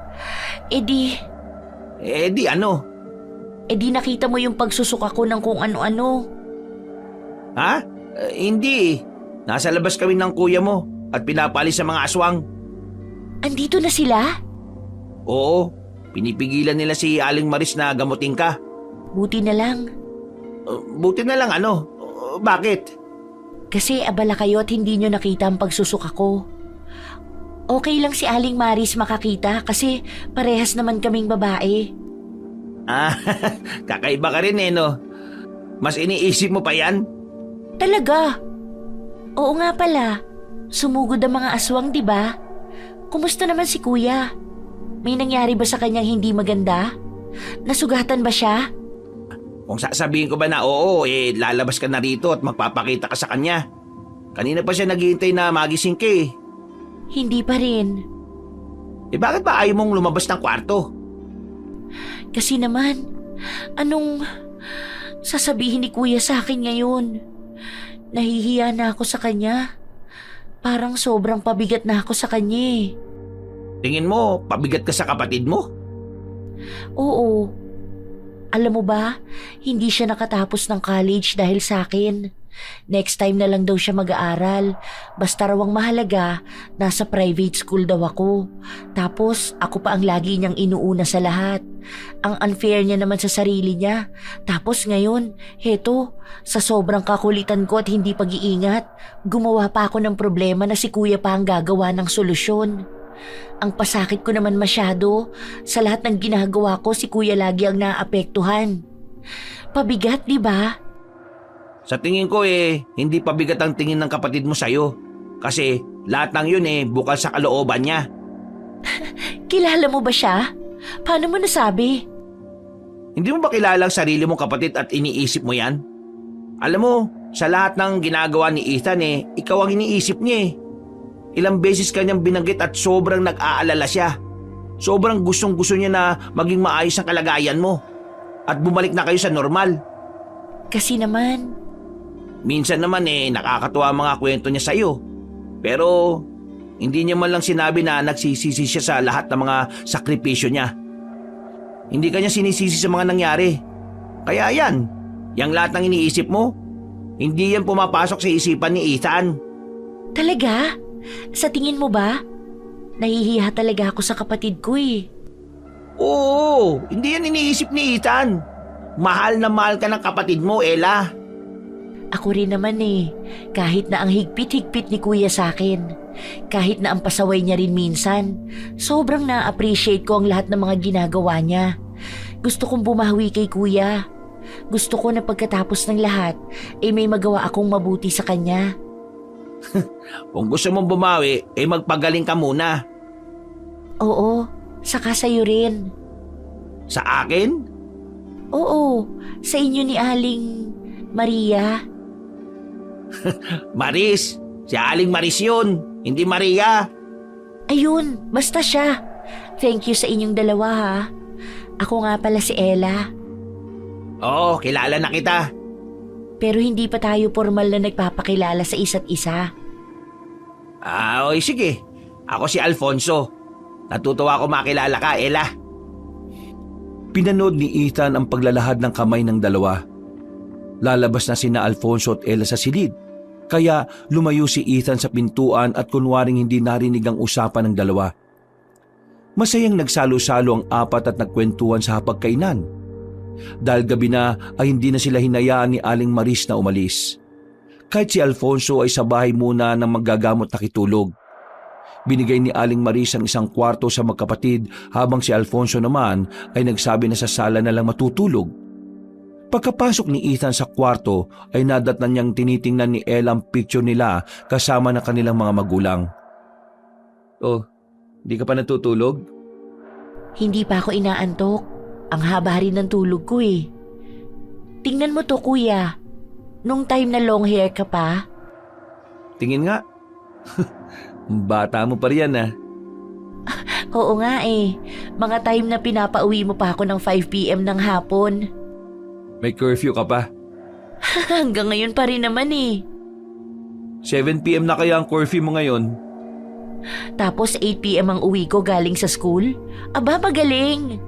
E di Ano? nakita mo yung pagsusuka ko ng kung ano-ano. Ha? Hindi. Nasa labas kami ng kuya mo at pinapalis sa mga aswang. Andito na sila? Oo, pinipigilan nila si Aling Maris na gamutin ka. Buti na lang. Buti na lang ano? Bakit? Kasi abala kayo at hindi nyo nakita ang pagsusuka ko. Okay lang si Aling Maris makakita kasi parehas naman kaming babae. Kakaiba ka rin no? Mas iniisip mo pa yan? Talaga? Oo nga pala. Sumugod ang mga aswang, di ba? Kumusta naman si kuya? May nangyari ba sa kanyang hindi maganda? Nasugatan ba siya? Kung sasabihin ko ba na oo, lalabas ka na rito at magpapakita ka sa kanya. Kanina pa siya naghihintay na magising ka Hindi pa rin. Bakit ba ayaw mong lumabas ng kwarto? Kasi naman, anong sasabihin ni kuya sa akin ngayon? Nahihiya na ako sa kanya. Parang sobrang pabigat na ako sa kanya Tingin mo, pabigat ka sa kapatid mo? Oo. Alam mo ba, hindi siya nakatapos ng college dahil sa akin. Next time na lang daw siya mag-aaral. Basta raw ang mahalaga, nasa private school daw ako. Tapos ako pa ang lagi niyang inuuna sa lahat. Ang unfair niya naman sa sarili niya. Tapos ngayon, heto, sa sobrang kakulitan ko at hindi pag-iingat, gumawa pa ako ng problema na si kuya pa ang gagawa ng solusyon. Ang pasakit ko naman masyado. Sa lahat ng ginagawa ko, si kuya lagi ang naapektuhan. Pabigat, di ba? Sa tingin ko hindi pabigat ang tingin ng kapatid mo sa'yo. Kasi lahat ng yun bukal sa kalooban niya. Kilala mo ba siya? Paano mo nasabi? Hindi mo ba kilala ang sarili mong kapatid at iniisip mo yan? Alam mo, sa lahat ng ginagawa ni Ethan ikaw ang iniisip niya. Ilang beses kanyang binanggit at sobrang nag-aalala siya. Sobrang gustong-gusto niya na maging maayos ang kalagayan mo. At bumalik na kayo sa normal. Kasi naman, Minsan naman nakakatuwa ang mga kwento niya sa'yo. Pero hindi niya man lang sinabi na nagsisisi siya sa lahat ng mga sakripisyo niya. Hindi kanya sinisisi sa mga nangyari. Kaya yan, yung lahat ng iniisip mo, hindi yan pumapasok sa isipan ni Ethan. talaga? Sa tingin mo ba? Nahihiya talaga ako sa kapatid ko Oo, hindi yan iniisip ni Ethan. Mahal na mahal ka ng kapatid mo, Ella. Ako rin naman kahit na ang higpit-higpit ni kuya sa akin. Kahit na ang pasaway niya rin minsan. Sobrang na-appreciate ko ang lahat ng mga ginagawa niya. Gusto kong bumawi kay kuya. Gusto ko na pagkatapos ng lahat, may magawa akong mabuti sa kanya. Kung gusto mong bumawi, magpagaling ka muna. Oo, saka sa'yo rin. Sa akin? Oo, sa inyo ni Aling Maria. Maris. Si Aling Maris yun, hindi Maria. Ayun, basta siya. Thank you sa inyong dalawa ha. Ako nga pala si Ella. Oo, kilala na kita. Pero hindi pa tayo formal na nagpapakilala sa isa't isa. Okay, sige. Ako si Alfonso. Natutuwa ako makilala ka, Ella. Pinanood ni Ethan ang paglalahad ng kamay ng dalawa. Lalabas na sina Alfonso at Ella sa silid. Kaya lumayo si Ethan sa pintuan at kunwaring hindi narinig ang usapan ng dalawa. Masayang nagsalo-salo ang apat at nagkwentuhan sa hapagkainan. Dahil gabi na ay hindi na sila hinayaan ni Aling Maris na umalis. Kahit si Alfonso ay sa bahay muna ng maggagamot na kitulog. Binigay ni Aling Maris ang isang kwarto sa magkapatid habang si Alfonso naman ay nagsabi na sa sala na lang matutulog. Pagkapasok ni Ethan sa kwarto ay nadatnan niyang tinitingnan ni Ella ang picture nila kasama ng kanilang mga magulang. Oh, di ka pa natutulog? Hindi pa ako inaantok. Ang haba rin ng tulog ko Tingnan mo to kuya. Nung time na long hair ka pa. Tingin nga. Bata mo pa riyan Oo nga Mga time na pinapauwi mo pa ako ng 5 p.m. ng hapon. May curfew ka pa. Hanggang ngayon pa rin naman 7 p.m. na kaya ang curfew mo ngayon? Tapos 8 p.m. ang uwi ko galing sa school? Aba, magaling!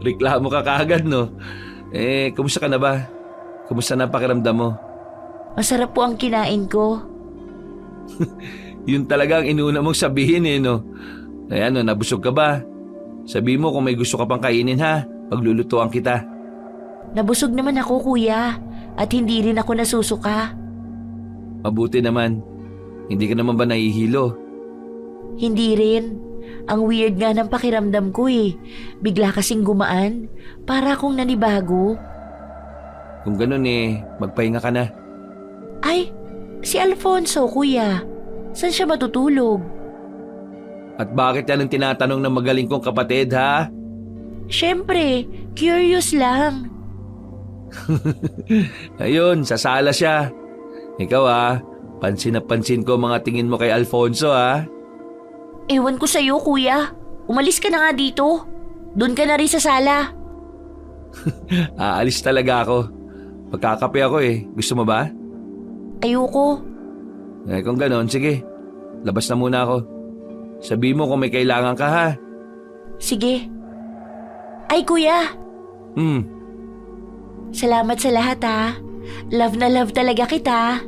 Reklamo ka kaagad, no? Kumusta ka na ba? Kumusta na pakiramdam mo? Masarap po ang kinain ko. Yun talaga ang inuna mong sabihin no? Kaya nabusog ka ba? Sabi mo kung may gusto ka pang kainin ha, paglulutuan kita. Nabusog naman ako kuya, at hindi rin ako nasusuka. Mabuti naman. Hindi ka naman ba nahihilo? Hindi rin. Ang weird nga ng pakiramdam ko Bigla kasing gumaan, para akong nanibago. Kung ganun magpahinga ka na. Ay, si Alfonso kuya. Saan siya matutulog? At bakit yan ang tinatanong ng magaling kong kapatid ha? Siyempre, curious lang. Ayun, sa sala siya. Ikaw pansin na pansin ko mga tingin mo kay Alfonso Ewan ko sa'yo kuya. Umalis ka na nga dito. Doon ka na rin sa sala. Aalis talaga ako. Magkakape ako Gusto mo ba? Ayoko. Kung ganon, sige. Labas na muna ako. Sabi mo kung may kailangan ka ha. Sige. Ay kuya, salamat sa lahat Love na love talaga kita.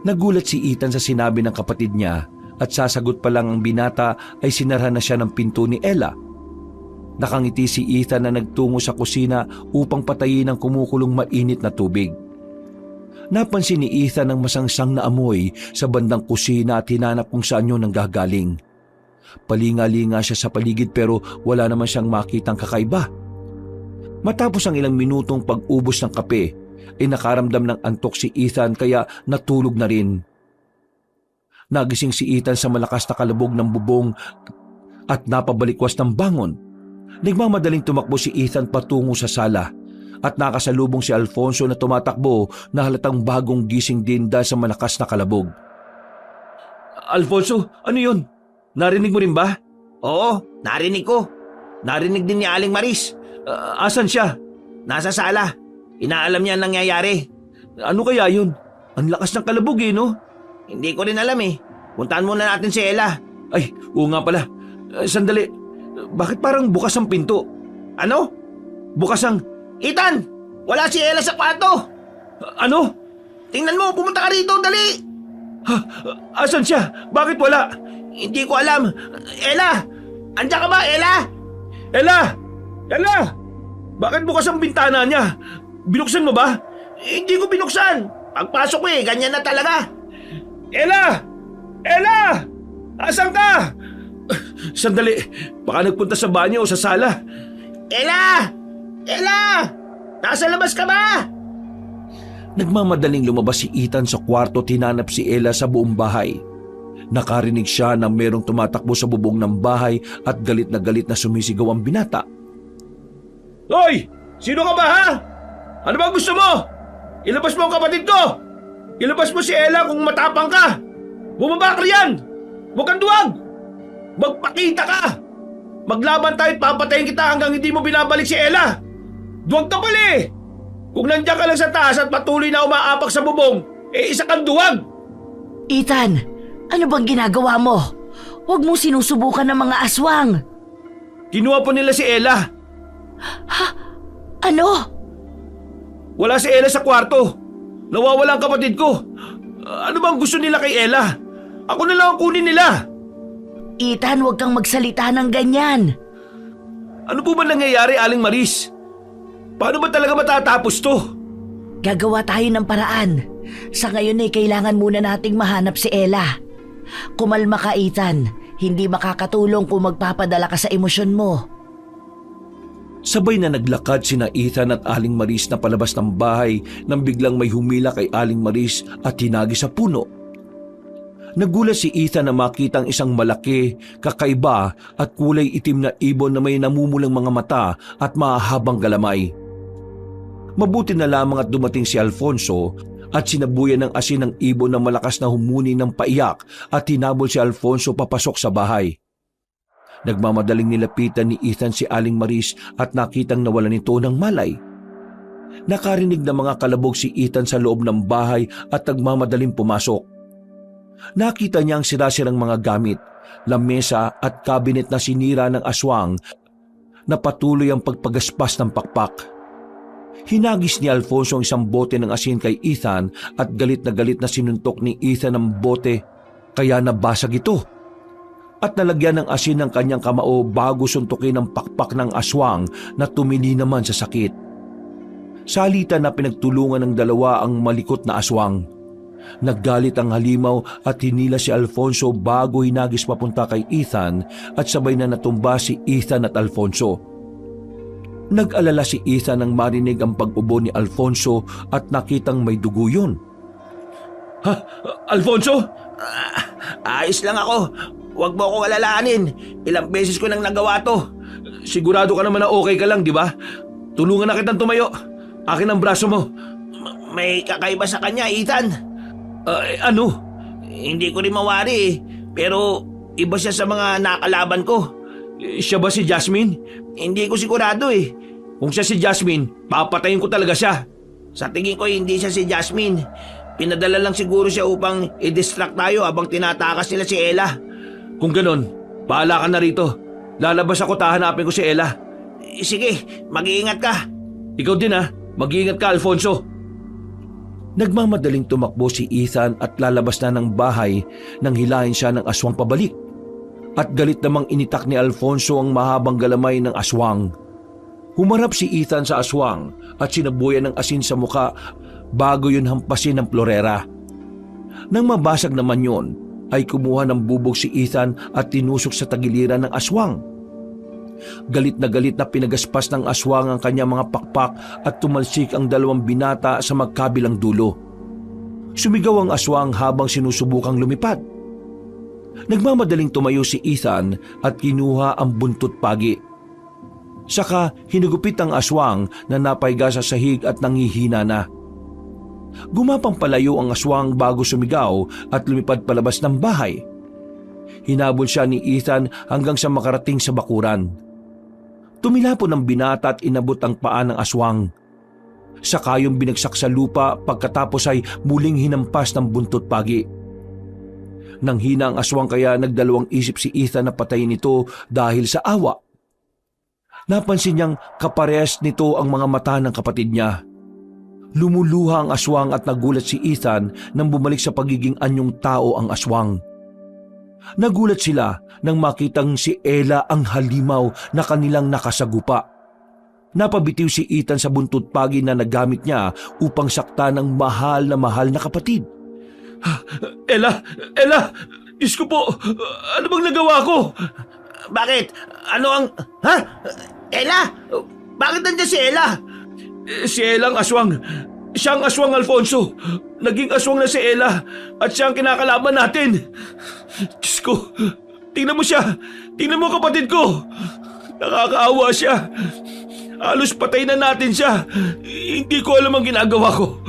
Nagulat si Ethan sa sinabi ng kapatid niya at sasagot pa lang ang binata ay sinara na siya ng pinto ni Ella. Nakangiti si Ethan na nagtungo sa kusina upang patayin ang kumukulong mainit na tubig. Napansin ni Ethan ang masangsang na amoy sa bandang kusina at hinanap kung saan yun nanggagaling. Palinga-linga siya sa paligid pero wala naman siyang makitang kakaiba. Matapos ang ilang minutong pag-ubos ng kape, ay nakaramdam ng antok si Ethan kaya natulog na rin. Nagising si Ethan sa malakas na kalabog ng bubong at napabalikwas ng bangon. Nagmamadaling tumakbo si Ethan patungo sa sala at nakasalubong si Alfonso na tumatakbo na halatang bagong gising din dahil sa malakas na kalabog. Alfonso, ano yun? Narinig mo rin ba? Oo, narinig ko. Narinig din ni Aling Maris. Asan siya? Nasa sala. Inaalam niya ang nangyayari. Ano kaya yun? Ang lakas ng kalabog no? Hindi ko rin alam Puntahan muna natin si Ella. Ay, oo nga pala. Sandali. Bakit parang bukas ang pinto? Ano? Bukas ang... Ethan! Wala si Ella sa kwarto! Ano? Tingnan mo, pumunta ka rito, dali! Asan siya? Bakit wala? Hindi ko alam. Ella! Andiyan ka ba, Ella? Ella! Ella! Bakit bukas ang bintana niya? Binuksan mo ba? Hindi ko binuksan. Pagpasok ko ganyan na talaga. Ella! Ella! Asan ka? Sandali. Baka nagpunta sa banyo o sa sala. Ella! Ella! Nasa labas ka ba? Nagmamadaling lumabas si Ethan sa kwarto at hinanap si Ella sa buong bahay. Nakarinig siya na merong tumatakbo sa bubong ng bahay at galit na sumisigaw ang binata. Hoy! Sino ka ba ha? Ano ba gusto mo? Ilabas mo ang kapatid ko! Ilabas mo si Ella kung matapang ka! Bumaba ka riyan! Huwag kang duwag! Magpakita ka! Maglaban tayo at papatayin kita hanggang hindi mo binabalik si Ella! Duwag ka pala Kung nandiyan ka lang sa taas at patuloy na umaapak sa bubong, isa kang duwag! Ethan, ano bang ginagawa mo? Huwag mo sinusubukan ng mga aswang. Kinuha po nila si Ella. Ano? Wala si Ella sa kwarto. Nawawala ang kapatid ko. Ano bang gusto nila kay Ella? Ako na lang ang kunin nila. Ethan, huwag kang magsalita ng ganyan. Ano po ba nangyayari, Aling Maris? Paano ba talaga matatapos to? Gagawa tayo ng paraan. Sa ngayon kailangan muna nating mahanap si Ella. Kumalma ka, Ethan. Hindi makakatulong kung magpapadala ka sa emosyon mo. Sabay na naglakad sina Ethan at Aling Maris na palabas ng bahay nang biglang may humila kay Aling Maris at hinagi sa puno. Nagulat si Ethan na makita ang isang malaki, kakaiba at kulay itim na ibon na may namumulang mga mata at mahahabang galamay. Mabuti na lamang at dumating si Alfonso at sinabuyan ng asin ng ibon na malakas na humuni ng paiyak at hinabol si Alfonso papasok sa bahay. Nagmamadaling nilapitan ni Ethan si Aling Maris at nakitang nawala nito ng malay. Nakarinig ng mga kalabog si Ethan sa loob ng bahay at nagmamadaling pumasok. Nakita niya ang sirasirang mga gamit, lamesa at kabinet na sinira ng aswang na patuloy ang pagpagaspas ng pakpak. Hinagis ni Alfonso ang isang bote ng asin kay Ethan at galit na sinuntok ni Ethan ang bote kaya nabasag ito. At nalagyan ng asin ng kanyang kamao bago suntukin ang pakpak ng aswang na tumili naman sa sakit. Salita na pinagtulungan ng dalawa ang malikot na aswang. Naggalit ang halimaw at hinila si Alfonso bago hinagis papunta kay Ethan at sabay na natumba si Ethan at Alfonso. Nag-alala si Ethan nang marinig ang pag-ubo ni Alfonso at nakitang may dugo yun. Ha? Alfonso? Ayos lang ako. Huwag mo akong alalahanin. Ilang beses ko nang nagawa to. Sigurado ka naman na okay ka lang, di ba? Tulungan na kitang tumayo. Akin ang braso mo. May kakaiba sa kanya, Ethan. Ano? Hindi ko rin mawari pero iba siya sa mga nakalaban ko. Siya ba si Jasmine? Hindi ko sigurado Kung siya si Jasmine, papatayin ko talaga siya. Sa tingin ko hindi siya si Jasmine. Pinadala lang siguro siya upang i-distract tayo habang tinatakas nila si Ella. Kung ganon, bahala ka na rito. Lalabas ako, tahanapin ko si Ella. Sige, mag-iingat ka. Ikaw din mag-iingat ka, Alfonso. Nagmamadaling tumakbo si Ethan at lalabas na ng bahay nang hilahin siya ng aswang pabalik. At galit namang initak ni Alfonso ang mahabang galamay ng aswang. Humarap si Ethan sa aswang at sinabuyan ng asin sa muka bago yun hampasin ng plorera. Nang mabasag naman yon, ay kumuha ng bubog si Ethan at tinusok sa tagiliran ng aswang. Galit na pinagaspas ng aswang ang kanyang mga pakpak at tumalsik ang dalawang binata sa magkabilang dulo. Sumigaw ang aswang habang sinusubukang lumipad. Nagmamadaling tumayo si Ethan at kinuha ang buntot pagi. Saka hinugupit ang aswang na napahiga sa sahig at nangihina na. Gumapang palayo ang aswang bago sumigaw at lumipad palabas ng bahay. Hinabol siya ni Ethan hanggang sa makarating sa bakuran. Tumilapon ang binata at inabot ang paa ng aswang. Saka yung binagsak sa lupa pagkatapos ay muling hinampas ng buntot pagi. Nang hina ang aswang kaya nagdalawang isip si Ethan na patayin ito dahil sa awa. Napansin niyang kaparehas nito ang mga mata ng kapatid niya. Lumuluha ang aswang at nagulat si Ethan nang bumalik sa pagiging anyong tao ang aswang. Nagulat sila nang makitang si Ella ang halimaw na kanilang nakasagupa. Napabitiw si Ethan sa buntot pagi na nagamit niya upang sakta ng mahal na kapatid. Ella! Diyos ko po! Ano bang nagawa ko? Bakit? Ano ang... Ha? Ella? Bakit nandiyan si Ella? Si Ella ang aswang. Siya ang aswang, Alfonso. Naging aswang na si Ella at siya ang kinakalaban natin. Diyos ko, tingnan mo siya. Tingnan mo kapatid ko. Nakakaawa siya. Halos patay na natin siya. Hindi ko alam ang ginagawa ko.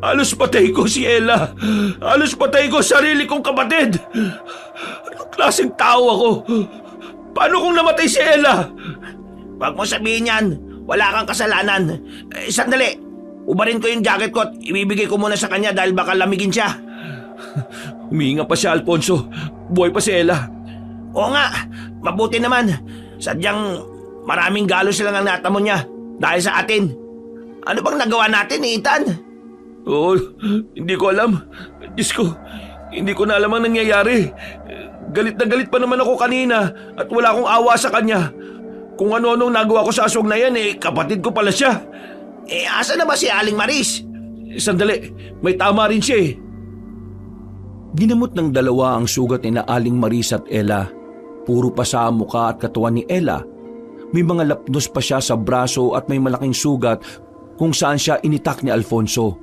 Halos patay ko si Ella. Halos patay ko sarili kong kapatid. Anong klaseng tao ako? Paano kung namatay si Ella? Huwag mo sabihin yan. Wala kang kasalanan. Sandali. Ubarin ko yung jacket ko at ibibigay ko muna sa kanya dahil baka lamigin siya. Humihinga pa siya, Alfonso. Buhay pa si Ella. Oo nga. Mabuti naman. Sadyang maraming galo silang ang natamo niya dahil sa atin. Ano bang nagawa natin, Ethan? Oo, hindi ko alam. Diyos ko, hindi ko na alam ang nangyayari. Galit na galit pa naman ako kanina at wala akong awa sa kanya. Kung ano-anong nagawa ko sa aswang na yan, kapatid ko pala siya. Asa na ba si Aling Maris? Sandali, may tama rin siya. Ginamot ng dalawa ang sugat ni na Aling Maris at Ella. Puro pa sa mukha at katawan ni Ella. May mga lapnos pa siya sa braso at may malaking sugat kung saan siya initak ni Alfonso.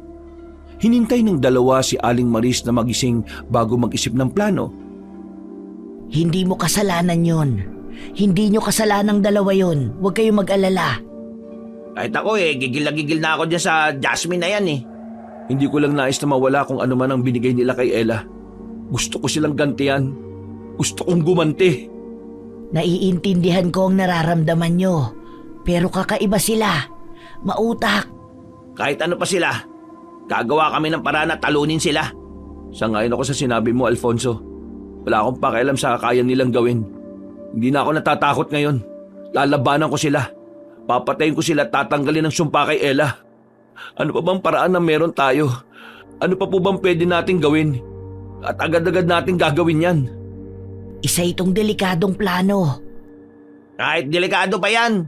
Hinintay ng dalawa si Aling Maris na magising bago mag-isip ng plano. Hindi mo kasalanan yun. Hindi nyo kasalanang dalawa yun. Huwag kayong mag-alala. Kahit ako gigil na ako dyan sa Jasmine na yan Hindi ko lang nais na mawala kung ano man ang binigay nila kay Ella. Gusto ko silang gantihan. Gusto kong gumanti. Naiintindihan ko ang nararamdaman nyo. Pero kakaiba sila. Mautak. Kahit ano pa sila, gagawa kami ng paraan na talunin sila. Sangayon ako sa sinabi mo, Alfonso. Wala akong pakialam sa kaya nilang gawin. Hindi na ako natatakot ngayon. Lalabanan ko sila. Papatayin ko sila at tatanggalin ang sumpa kay Ella. Ano pa bang paraan na meron tayo? Ano pa po bang pwede nating gawin? At agad-agad nating gagawin yan. Isa itong delikadong plano. Kahit delikado pa yan.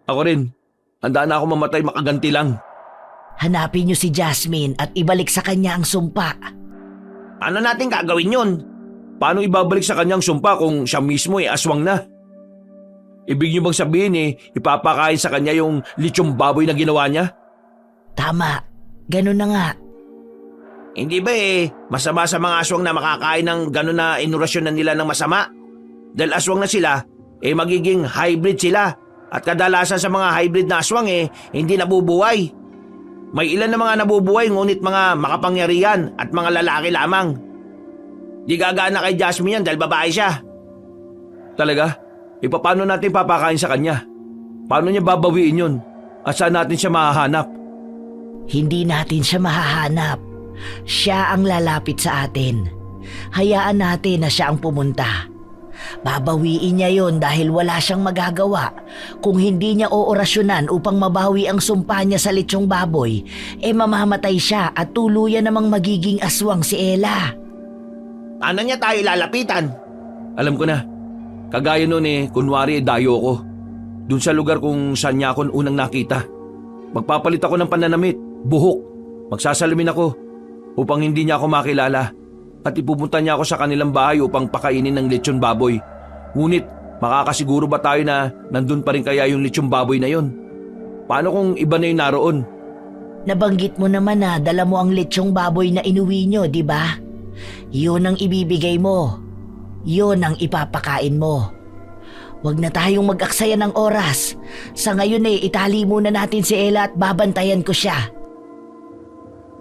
Ako rin. Handa na ako mamatay makaganti lang. Hanapin niyo si Jasmine at ibalik sa kanya ang sumpa. Ano natin gagawin yun? Paano ibabalik sa kanyang sumpa kung siya mismo aswang na? Ibig niyo bang sabihin ipapakain sa kanya yung lechong baboy na ginawa niya? Tama. Ganun na nga. Hindi ba masama sa mga aswang na makakain ng gano'n na inurasyon na nila ng masama? Dahil aswang na sila, magiging hybrid sila. At kadalasan sa mga hybrid na aswang hindi nabubuhay. May ilan na mga nabubuhay ngunit mga makapangyarihan at mga lalaki lamang. Di gagana kay Jasmine yan dahil babae siya. Talaga? Paano natin papakain sa kanya? Paano niya babawiin yun? At saan natin siya mahahanap? Hindi natin siya mahahanap. Siya ang lalapit sa atin. Hayaan natin na siya ang pumunta. Babawiin niya yon dahil wala siyang magagawa. Kung hindi niya oorasyonan upang mabawi ang sumpa niya sa lechong baboy, mamamatay siya at tuluyan namang magiging aswang si Ella. Ano niya tayo lalapitan? Alam ko na. Kagaya nun kunwari dayo ko. Doon sa lugar kung saan niya ako unang nakita. Magpapalit ako ng pananamit, buhok. Magsasalamin ako upang hindi niya ako makilala. At ipupunta niya ako sa kanilang bahay upang pakainin ng lechon baboy. Ngunit makakasiguro ba tayo na nandun pa rin kaya yung lechon baboy na yon? Paano kung iba na yung naroon? Nabanggit mo naman na dala mo ang lechong baboy na inuwi nyo, di ba? Yun ang ibibigay mo. Yun ang ipapakain mo. Huwag na tayong mag-aksaya ng oras. Sa ngayon itali muna natin si Ella at babantayan ko siya.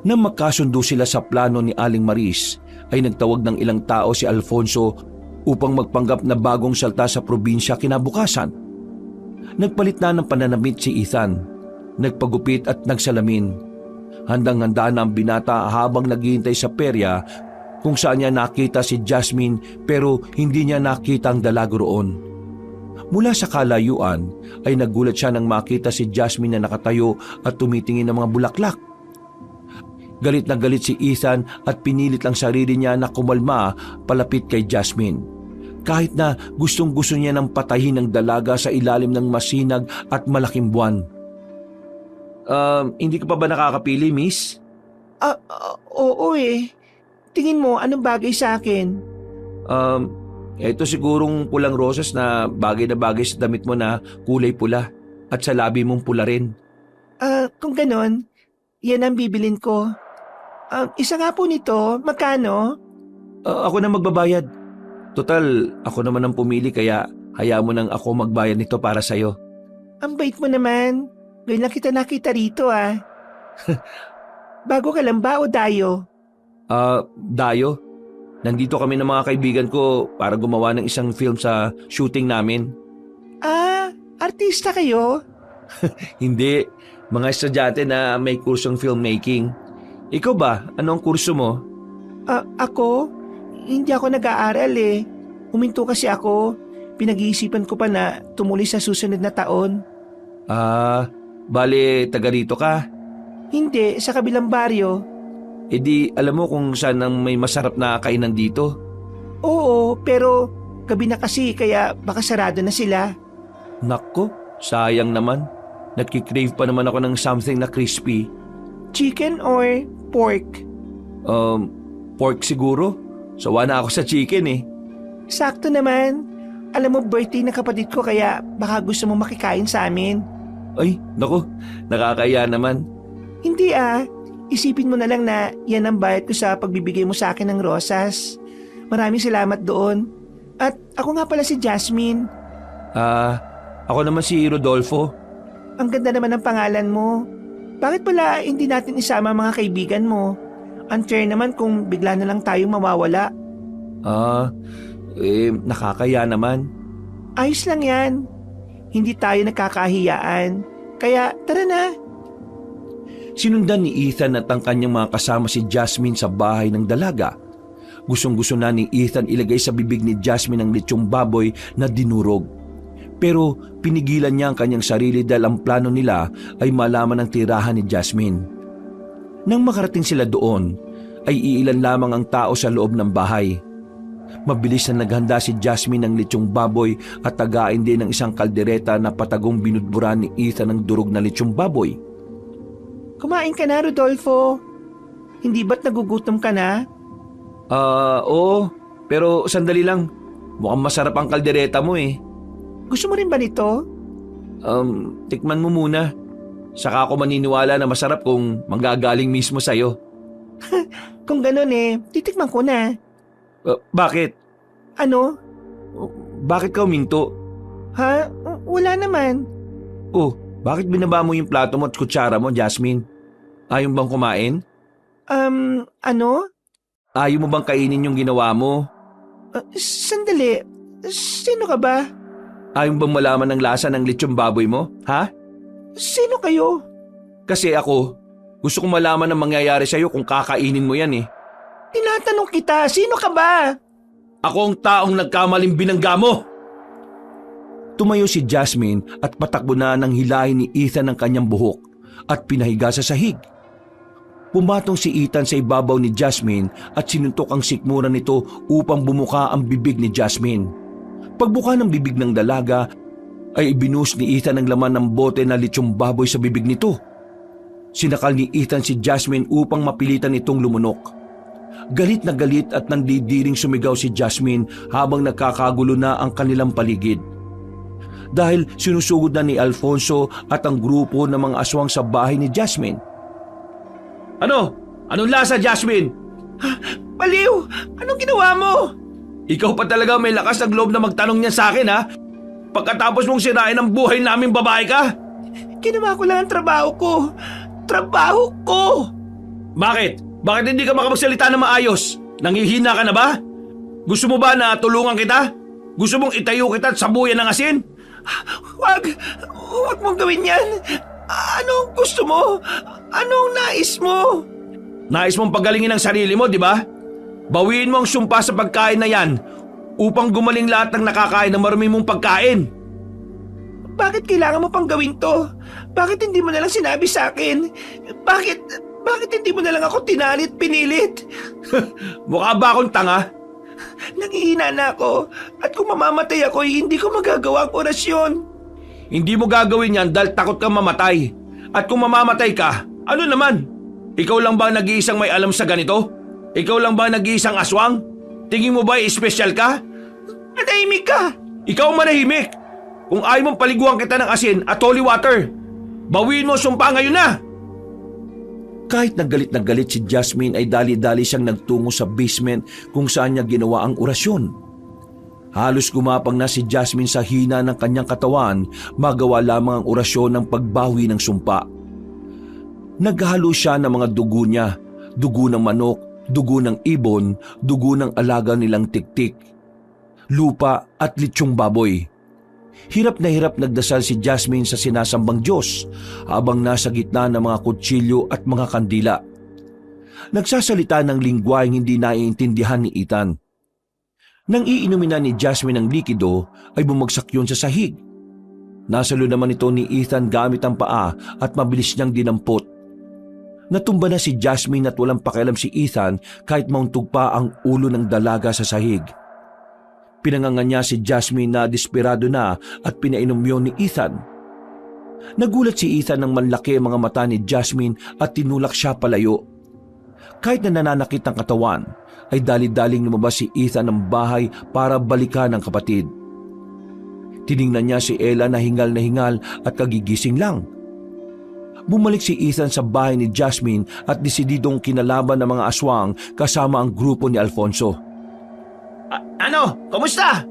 Nang magkasundo sila sa plano ni Aling Maris, ay nagtawag ng ilang tao si Alfonso upang magpanggap na bagong salta sa probinsya kinabukasan. Nagpalit na ng pananamit si Ethan, nagpagupit at nagsalamin. Handang-handa na ang binata habang naghihintay sa perya kung saan niya nakita si Jasmine pero hindi niya nakita ang dalaga roon. Mula sa kalayuan ay nagulat siya nang makita si Jasmine na nakatayo at tumitingin ng mga bulaklak. Galit na galit si Ethan at pinilit ang sarili niya na kumalma palapit kay Jasmine. Kahit na gustong-gusto niya nang patahin ang dalaga sa ilalim ng masinag at malaking buwan. Hindi ka pa ba nakakapili, miss? Oo Tingin mo, anong bagay sa akin? Ito sigurong pulang rosas na bagay sa damit mo na kulay pula at sa labi mong pula rin. Kung ganon, yan ang bibilin ko. Isa nga po nito, magkano? Ako na magbabayad. Total, ako naman ang pumili kaya hayaan mo nang ako magbayad nito para sa'yo. Ang bait mo naman. Ngayon lang kita nakita rito Bago ka lang ba o dayo? Dayo. Nandito kami ng mga kaibigan ko para gumawa ng isang film sa shooting namin. Artista kayo? Hindi, mga estudyante na may kursong filmmaking. Ikaw ba? Ano ang kurso mo? Ako? Hindi ako nag-aaral Huminto kasi ako. Pinag-iisipan ko pa na tumuli sa susunod na taon. Bale, taga rito ka? Hindi, sa kabilang baryo. E di, alam mo kung saan ang may masarap na kainan dito? Oo, pero gabi na kasi kaya baka sarado na sila. Nako, sayang naman. Nagkikrave pa naman ako ng something na crispy. Chicken or pork? Pork siguro. Sawa na ako sa chicken Sakto naman. Alam mo, birthday na kapatid ko kaya baka gusto mo makikain sa amin. Ay, nako, nakakaya naman. Hindi Isipin mo na lang na yan ang bayad ko sa pagbibigay mo sa akin ng rosas. Maraming salamat doon. At ako nga pala si Jasmine. Ako naman si Rodolfo. Ang ganda naman ng pangalan mo. Bakit pala hindi natin isama ang mga kaibigan mo? Unfair naman kung bigla na lang tayong mawawala. Nakakaya naman. Ayos lang yan. Hindi tayo nagkakahiyaan. Kaya tara na. Sinundan ni Ethan at ang kanyang mga kasama si Jasmine sa bahay ng dalaga. Gustong-gusto na ni Ethan ilagay sa bibig ni Jasmine ang lechong baboy na dinurog. Pero pinigilan niya ang kanyang sarili dahil ang plano nila ay malaman ang tirahan ni Jasmine. Nang makarating sila doon, ay iilan lamang ang tao sa loob ng bahay. Mabilis na naghanda si Jasmine ng lechong baboy at tagain din ng isang kaldereta na patagong binudburan ni Ethan ng durog na lechong baboy. Kumain ka na, Rodolfo. Hindi ba't nagugutom ka na? Oo. Pero sandali lang. Mukhang masarap ang kaldereta mo Gusto mo rin ba nito? Tikman mo muna. Saka ako maniniwala na masarap kung manggagaling mismo sa'yo. Kung ganun titikman ko na. Bakit? Ano? Bakit ka huminto? Ha? Wala naman. Oh, bakit binaba mo yung plato mo at kutsara mo, Jasmine? Ayaw bang kumain? Ano? Ayaw mo bang kainin yung ginawa mo? Sandali. Sino ka ba? Ayaw bang malaman ng lasa ng lechong baboy mo? Ha? Sino kayo? Kasi ako, gusto kong malaman ang mangyayari sa'yo kung kakainin mo yan Tinatanong kita, sino ka ba? Ako ang taong nagkamaling binangga mo. Tumayo si Jasmine at patakbo na nang hilahin ni Ethan ang kanyang buhok at pinahiga sa sahig. Pumatong si Ethan sa ibabaw ni Jasmine at sinuntok ang sikmura nito upang bumuka ang bibig ni Jasmine. Pagbuka ng bibig ng dalaga ay ibinuhos ni Ethan ang laman ng bote na lechong baboy sa bibig nito. Sinakal ni Ethan si Jasmine upang mapilitan itong lumunok. Galit na galit at nandidiring sumigaw si Jasmine habang nagkakagulo na ang kanilang paligid. Dahil sinusugod na ni Alfonso at ang grupo ng mga aswang sa bahay ni Jasmine. Ano? Anong lasa, Jasmine? Baliw! Anong ginawa mo? Ikaw pa talaga may lakas ng loob na magtanong niya sa akin, ha? Pagkatapos mong sirain ang buhay naming babae ka? Ginawa ko lang ang trabaho ko. Trabaho ko! Bakit? Bakit hindi ka makapagsalita na maayos? Nangihina ka na ba? Gusto mo ba na tulungan kita? Gusto mong itayo kita at sabuyan ng asin? Wag mong gawin yan. Anong gusto mo? Anong nais mo? Nais mong pagalingin ang sarili mo, di ba? Bawiin mo ang sumpa sa pagkain na yan upang gumaling lahat ng nakakain ng marumi mong pagkain. Bakit kailangan mo pang gawin to? Bakit hindi mo na lang sinabi sa akin? Bakit hindi mo na lang ako tinalit, pinilit? Mukha ba akong tanga? Nangihina na ako. At kung mamamatay ako, hindi ko magagawa ang orasyon. Hindi mo gagawin yan dahil takot kang mamatay. At kung mamamatay ka, ano naman? Ikaw lang ba nag-iisang may alam sa ganito? Ikaw lang ba nag-iisang aswang? Tingin mo ba espesyal ka? Manahimik ka! Ikaw ang manahimik! Kung ayaw mong paliguan kita ng asin at holy water, bawiin mo ang sumpa ngayon na! Kahit na galit si Jasmine ay dali-dali siyang nagtungo sa basement kung saan niya ginawa ang orasyon. Halos gumapang na si Jasmine sa hina ng kanyang katawan, magawa lamang ang orasyon ng pagbawi ng sumpa. Naghalo siya ng mga dugo niya, dugo ng manok, dugo ng ibon, dugo ng alaga nilang tiktik, lupa at lechong baboy. Hirap na hirap nagdasal si Jasmine sa sinasambang Diyos habang nasa gitna ng mga kutsilyo at mga kandila. Nagsasalita ng lingwaheng hindi naiintindihan ni Ethan. Nang iinumin na ni Jasmine ang likido ay bumagsak yun sa sahig. Nasalo naman ito ni Ethan gamit ang paa at mabilis niyang dinampot. Natumba na si Jasmine at walang pakialam si Ethan kahit mauntog pa ang ulo ng dalaga sa sahig. Pinangangan niya si Jasmine na desperado na at pinainom yun ni Ethan. Nagulat si Ethan nang manlaki ang mga mata ni Jasmine at tinulak siya palayo. Kahit na nananakit ang katawan, ay dali-daling lumabas si Ethan ng bahay para balikan ang kapatid. Tiningnan niya si Ella na hingal at kagigising lang. Bumalik si Ethan sa bahay ni Jasmine at desididong kinalaban ng mga aswang kasama ang grupo ni Alfonso. Ano? Kumusta?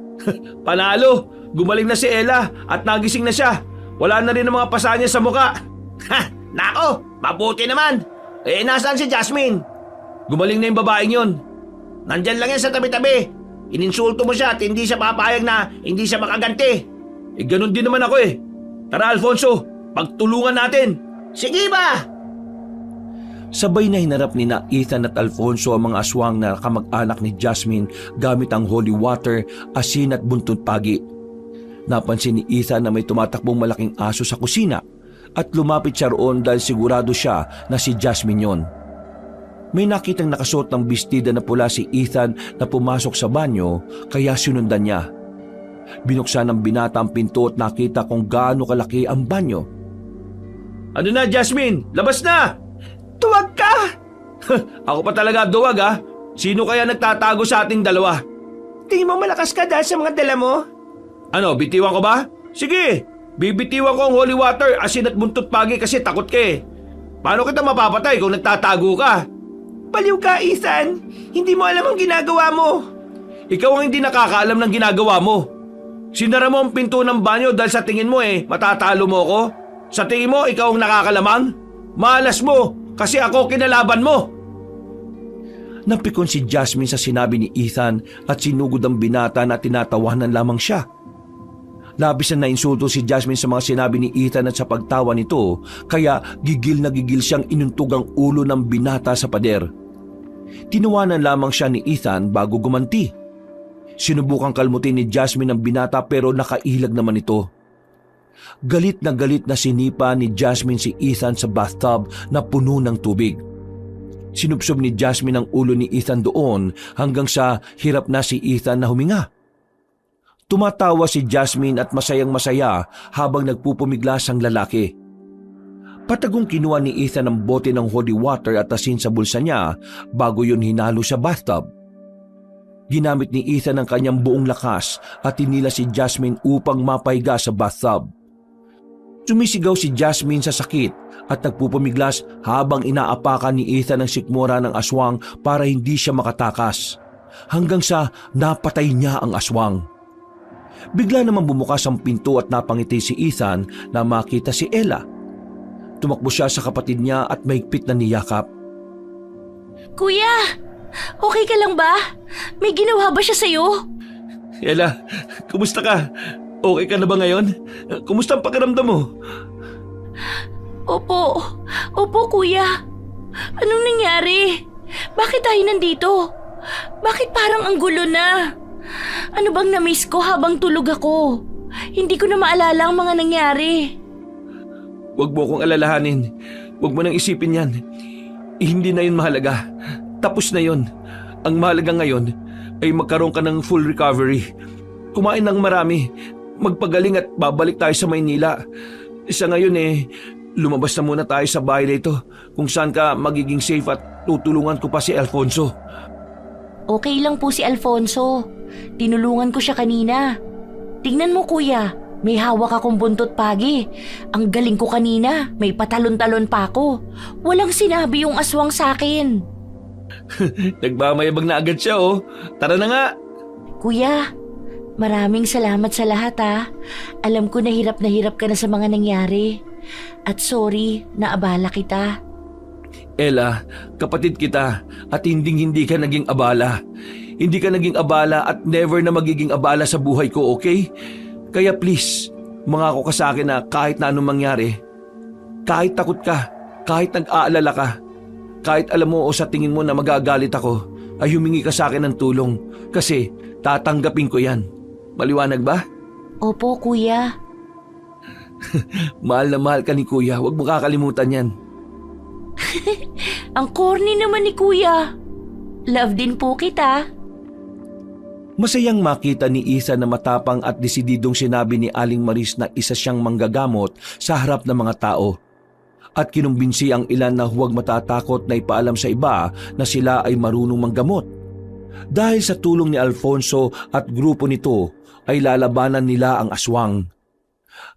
Panalo! Gumaling na si Ella at nagising na siya. Wala na rin ang mga pasa niya sa muka. Ha! Nako! Mabuti naman! Nasaan si Jasmine? Gumaling na yung babaeng yun. Nandyan lang yan sa tabi-tabi. Ininsulto mo siya at hindi siya papayag na hindi siya makaganti. Ganun din naman ako eh. Tara Alfonso, pagtulungan natin. Sige ba? Sabay na hinarap ni na Ethan at Alfonso ang mga aswang na kamag-anak ni Jasmine gamit ang holy water, asin at buntut pagi. Napansin ni Ethan na may tumatakbong malaking aso sa kusina at lumapit siya roon dahil sigurado siya na si Jasmine yon. May nakitang nakasuot ng bestida na pula si Ethan na pumasok sa banyo kaya sinundan niya. Binuksan ng binata ang pinto at nakita kung gaano kalaki ang banyo. Ano na Jasmine? Labas na! Tuwag ka! Ako pa talaga duwag ha? Sino kaya nagtatago sa ating dalawa? Tingin mo malakas ka dahil sa mga dala mo? Ano, bitiwan ko ba? Sige, bibitiwan ko ang holy water, asin at buntut pagi kasi takot ka eh. Paano kita mapapatay kung nagtatago ka? Baliw ka, Ethan! Hindi mo alam ang ginagawa mo! Ikaw ang hindi nakakaalam ng ginagawa mo. Sinara mo ang pinto ng banyo dahil sa tingin mo matatalo mo ako? Sa tingin mo, ikaw ang nakakalamang? Malas mo kasi ako kinalaban mo. Napikon si Jasmine sa sinabi ni Ethan at sinugod ang binata na tinatawanan lamang siya. Labis na nainsulto si Jasmine sa mga sinabi ni Ethan at sa pagtawa nito kaya gigil na gigil siyang inuntog ang ulo ng binata sa pader. Tinawanan lamang siya ni Ethan bago gumanti. Sinubukang kalmutin ni Jasmine ang binata pero nakailag naman ito. Galit na sinipa ni Jasmine si Ethan sa bathtub na puno ng tubig. Sinubsob ni Jasmine ang ulo ni Ethan doon hanggang sa hirap na si Ethan na huminga. Tumatawa si Jasmine at masayang-masaya habang nagpupumiglas ang lalaki. Patagong kinuha ni Ethan ang bote ng holy water at asin sa bulsa niya bago yun hinalo sa bathtub. Ginamit ni Ethan ang kanyang buong lakas at tinila si Jasmine upang mapahiga sa bathtub. Sumisigaw si Jasmine sa sakit at nagpupumiglas habang inaapakan ni Ethan ang sikmura ng aswang para hindi siya makatakas, hanggang sa napatay niya ang aswang. Bigla naman bumukas ang pinto at napangiti si Ethan na makita si Ella. Tumakbo siya sa kapatid niya at mahigpit na niyakap. Kuya! Okay ka lang ba? May ginawa ba siya sa'yo? Ella, kumusta ka? Okay ka na ba ngayon? Kumusta ang pakiramdam mo? Opo kuya. Anong nangyari? Bakit tayo nandito? Bakit parang ang gulo na? Ano bang na-miss ko habang tulog ako? Hindi ko na maalala ang mga nangyari. Huwag mo akong alalahanin. Huwag mo nang isipin yan. Hindi na yun mahalaga. Tapos na yun. Ang mahalaga ngayon ay magkaroon ka ng full recovery. Kumain ng marami. Magpagaling at babalik tayo sa Maynila. Sa ngayon lumabas na muna tayo sa bahay na ito kung saan ka magiging safe at tutulungan ko pa si Alfonso. Okay lang po si Alfonso. Tinulungan ko siya kanina. Tingnan mo kuya, may hawak akong buntot pagi. Ang galing ko kanina, may patalon-talon pa ako. Walang sinabi yung aswang sa akin. Nagmamayabang na agad siya Tara na nga. Kuya, maraming salamat sa lahat Alam ko na hirap ka na sa mga nangyari. At sorry, naabala kita. Ella, kapatid kita at hindi ka naging abala. Hindi ka naging abala at never na magiging abala sa buhay ko, okay? Kaya please, mangako ka sa akin na kahit na anong mangyari, kahit takot ka, kahit nag-aalala ka, kahit alam mo o sa tingin mo na magagalit ako, ay humingi ka sa akin ng tulong kasi tatanggapin ko yan. Maliwanag ba? Opo, kuya. Mahal na mahal ka ni kuya, huwag mo kakalimutan yan. Ang corny naman ni kuya. Love din po kita. Masayang makita ni Ethan na matapang at desididong sinabi ni Aling Maris na isa siyang manggagamot sa harap ng mga tao. At kinumbinsi ang ilan na huwag matatakot na ipaalam sa iba na sila ay marunong manggamot. Dahil sa tulong ni Alfonso at grupo nito ay lalabanan nila ang aswang.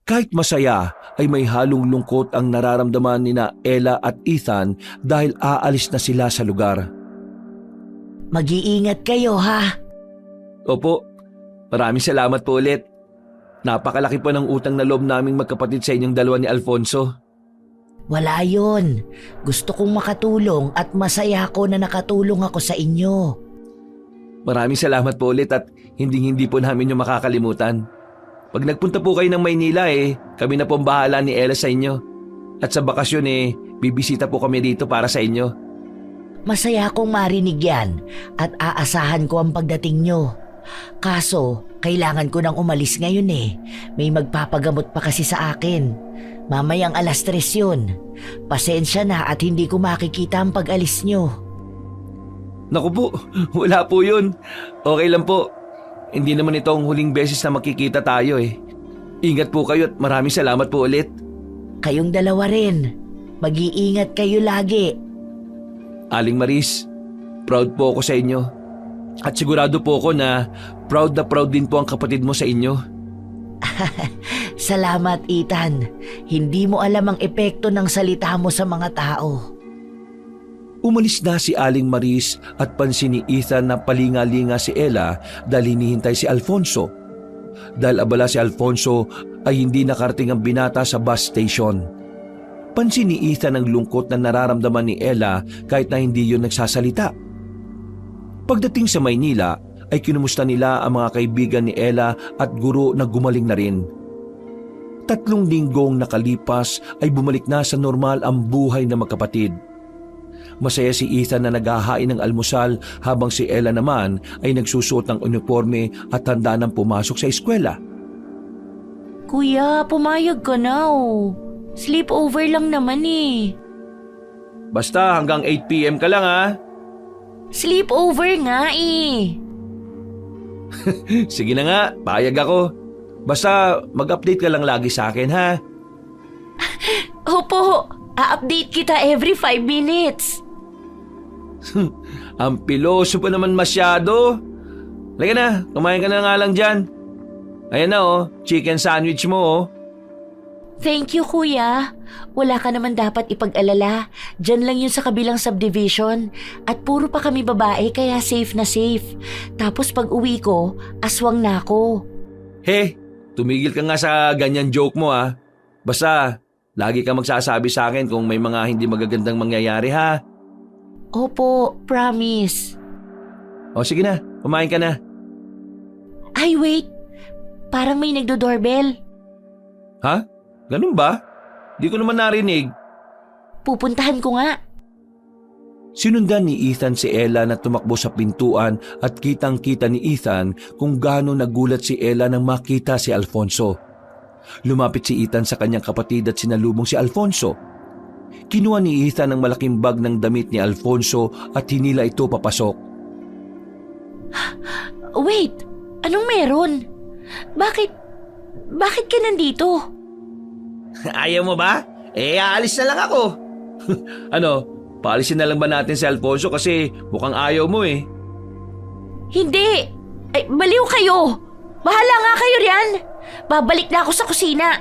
Kahit masaya ay may halong lungkot ang nararamdaman ni na Ella at Ethan dahil aalis na sila sa lugar. Mag-iingat kayo ha. Opo, maraming salamat po ulit. Napakalaki po ng utang na loob naming magkapatid sa inyong dalawa ni Alfonso. Wala yon. Gusto kong makatulong at masaya ako na nakatulong ako sa inyo. Maraming salamat po ulit at hindi po namin yung makakalimutan. Pag nagpunta po kayo ng Maynila kami na po ang bahala ni Ella sa inyo. At sa bakasyon bibisita po kami dito para sa inyo. Masaya akong marinig yan at aasahan ko ang pagdating nyo. Kaso, kailangan ko nang umalis ngayon May magpapagamot pa kasi sa akin. Mamayang 3:00 yun. Pasensya na at hindi ko makikita ang pag-alis nyo. Naku po, wala po yun. Okay lang po. Hindi naman ito ang huling beses na makikita tayo Ingat po kayo at maraming salamat po ulit. Kayong dalawa rin. Mag-iingat kayo lagi. Aling Maris, proud po ako sa inyo. At sigurado po ako na proud din po ang kapatid mo sa inyo. Salamat, Ethan. Hindi mo alam ang epekto ng salita mo sa mga tao. Umalis na si Aling Maris at pansin ni Ethan na palinga-linga si Ella dahil hinihintay si Alfonso. Dahil abala si Alfonso ay hindi nakarating ang binata sa bus station. Pansin ni Ethan ang lungkot na nararamdaman ni Ella kahit na hindi yun nagsasalita. Pagdating sa Maynila ay kinumusta nila ang mga kaibigan ni Ella at guro na gumaling na rin. 3 linggong nakalipas ay bumalik na sa normal ang buhay ng magkapatid. Masaya si Ethan na naghahain ng almusal habang si Ella naman ay nagsusuot ng uniforme at handa nang pumasok sa eskwela. Kuya, pumayag ka na oh. Sleepover lang naman eh. Basta hanggang 8 p.m. ka lang ha. Sleepover nga eh. Sige na nga, payag ako. Basta mag-update ka lang lagi sa akin ha. Opo, a-update kita every 5 minutes. Ang piloso pa naman masyado. Halika na, kumain ka na nga lang dyan. Ayan na oh, chicken sandwich mo oh. Thank you, kuya. Wala ka naman dapat ipag-alala. Diyan lang yun sa kabilang subdivision. At puro pa kami babae kaya safe na safe. Tapos pag uwi ko, aswang na ako. He, tumigil ka nga sa ganyan joke mo ha. Basta, lagi ka magsasabi sa akin kung may mga hindi magagandang mangyayari ha. Opo, promise. O sige na, kumain ka na. Ay, wait. Parang may nagdo-doorbell. Ha? Ganun ba? Di ko naman narinig. Pupuntahan ko nga. Sinundan ni Ethan si Ella na tumakbo sa pintuan at kitang-kita ni Ethan kung gaano nagulat si Ella nang makita si Alfonso. Lumapit si Ethan sa kanyang kapatid at sinalubong si Alfonso. Kinuha ni Ethan ang malaking bag ng damit ni Alfonso at hinila ito papasok. Wait, anong meron? Bakit ka nandito? Ayaw mo ba? Aalis na lang ako. Ano, paalisin na lang ba natin si Alfonso kasi mukhang ayaw mo eh. Hindi! Ay, baliw kayo! Bahala nga kayo riyan! Babalik na ako sa kusina.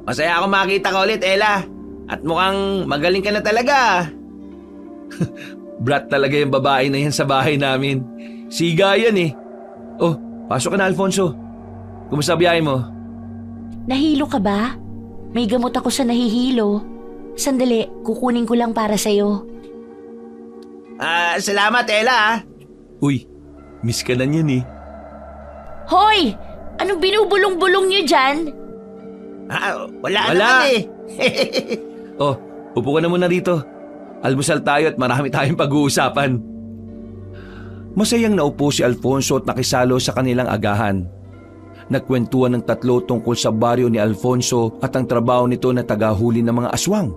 Masaya ako makita ka ulit, Ella. At mukhang magaling ka na talaga. Brat talaga yung babae na yan sa bahay namin. Siga yan eh. Oh, pasok ka na Alfonso. Kumusta biyahe mo? Nahilo ka ba? May gamot ako sa nahihilo. Sandali, kukunin ko lang para sa'yo. Salamat, Ella. Uy, miss ka na niyan eh. Hoy! Anong binubulong-bulong niyo dyan? Wala Wala. naman eh. Oh, upo ka na muna rito. Almusal tayo at marami tayong pag-uusapan. Masayang naupo si Alfonso at nakisalo sa kanilang agahan. Nagkwentuhan ng tatlo tungkol sa baryo ni Alfonso at ang trabaho nito na tagahuli ng mga aswang.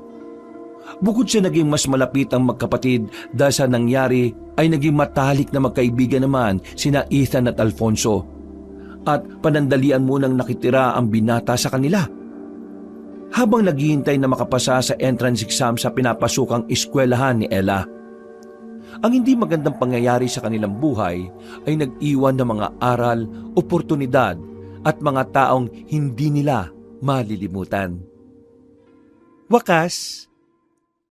Bukod sa naging mas malapit ang magkapatid dahil sa nangyari ay naging matalik na magkaibigan naman sina Ethan at Alfonso. At panandalian munang nakitira ang binata sa kanila. Habang naghihintay na makapasa sa entrance exam sa pinapasukang eskwelahan ni Ella. Ang hindi magandang pangyayari sa kanilang buhay ay nag-iwan ng mga aral, oportunidad at mga taong hindi nila malilimutan. Wakas,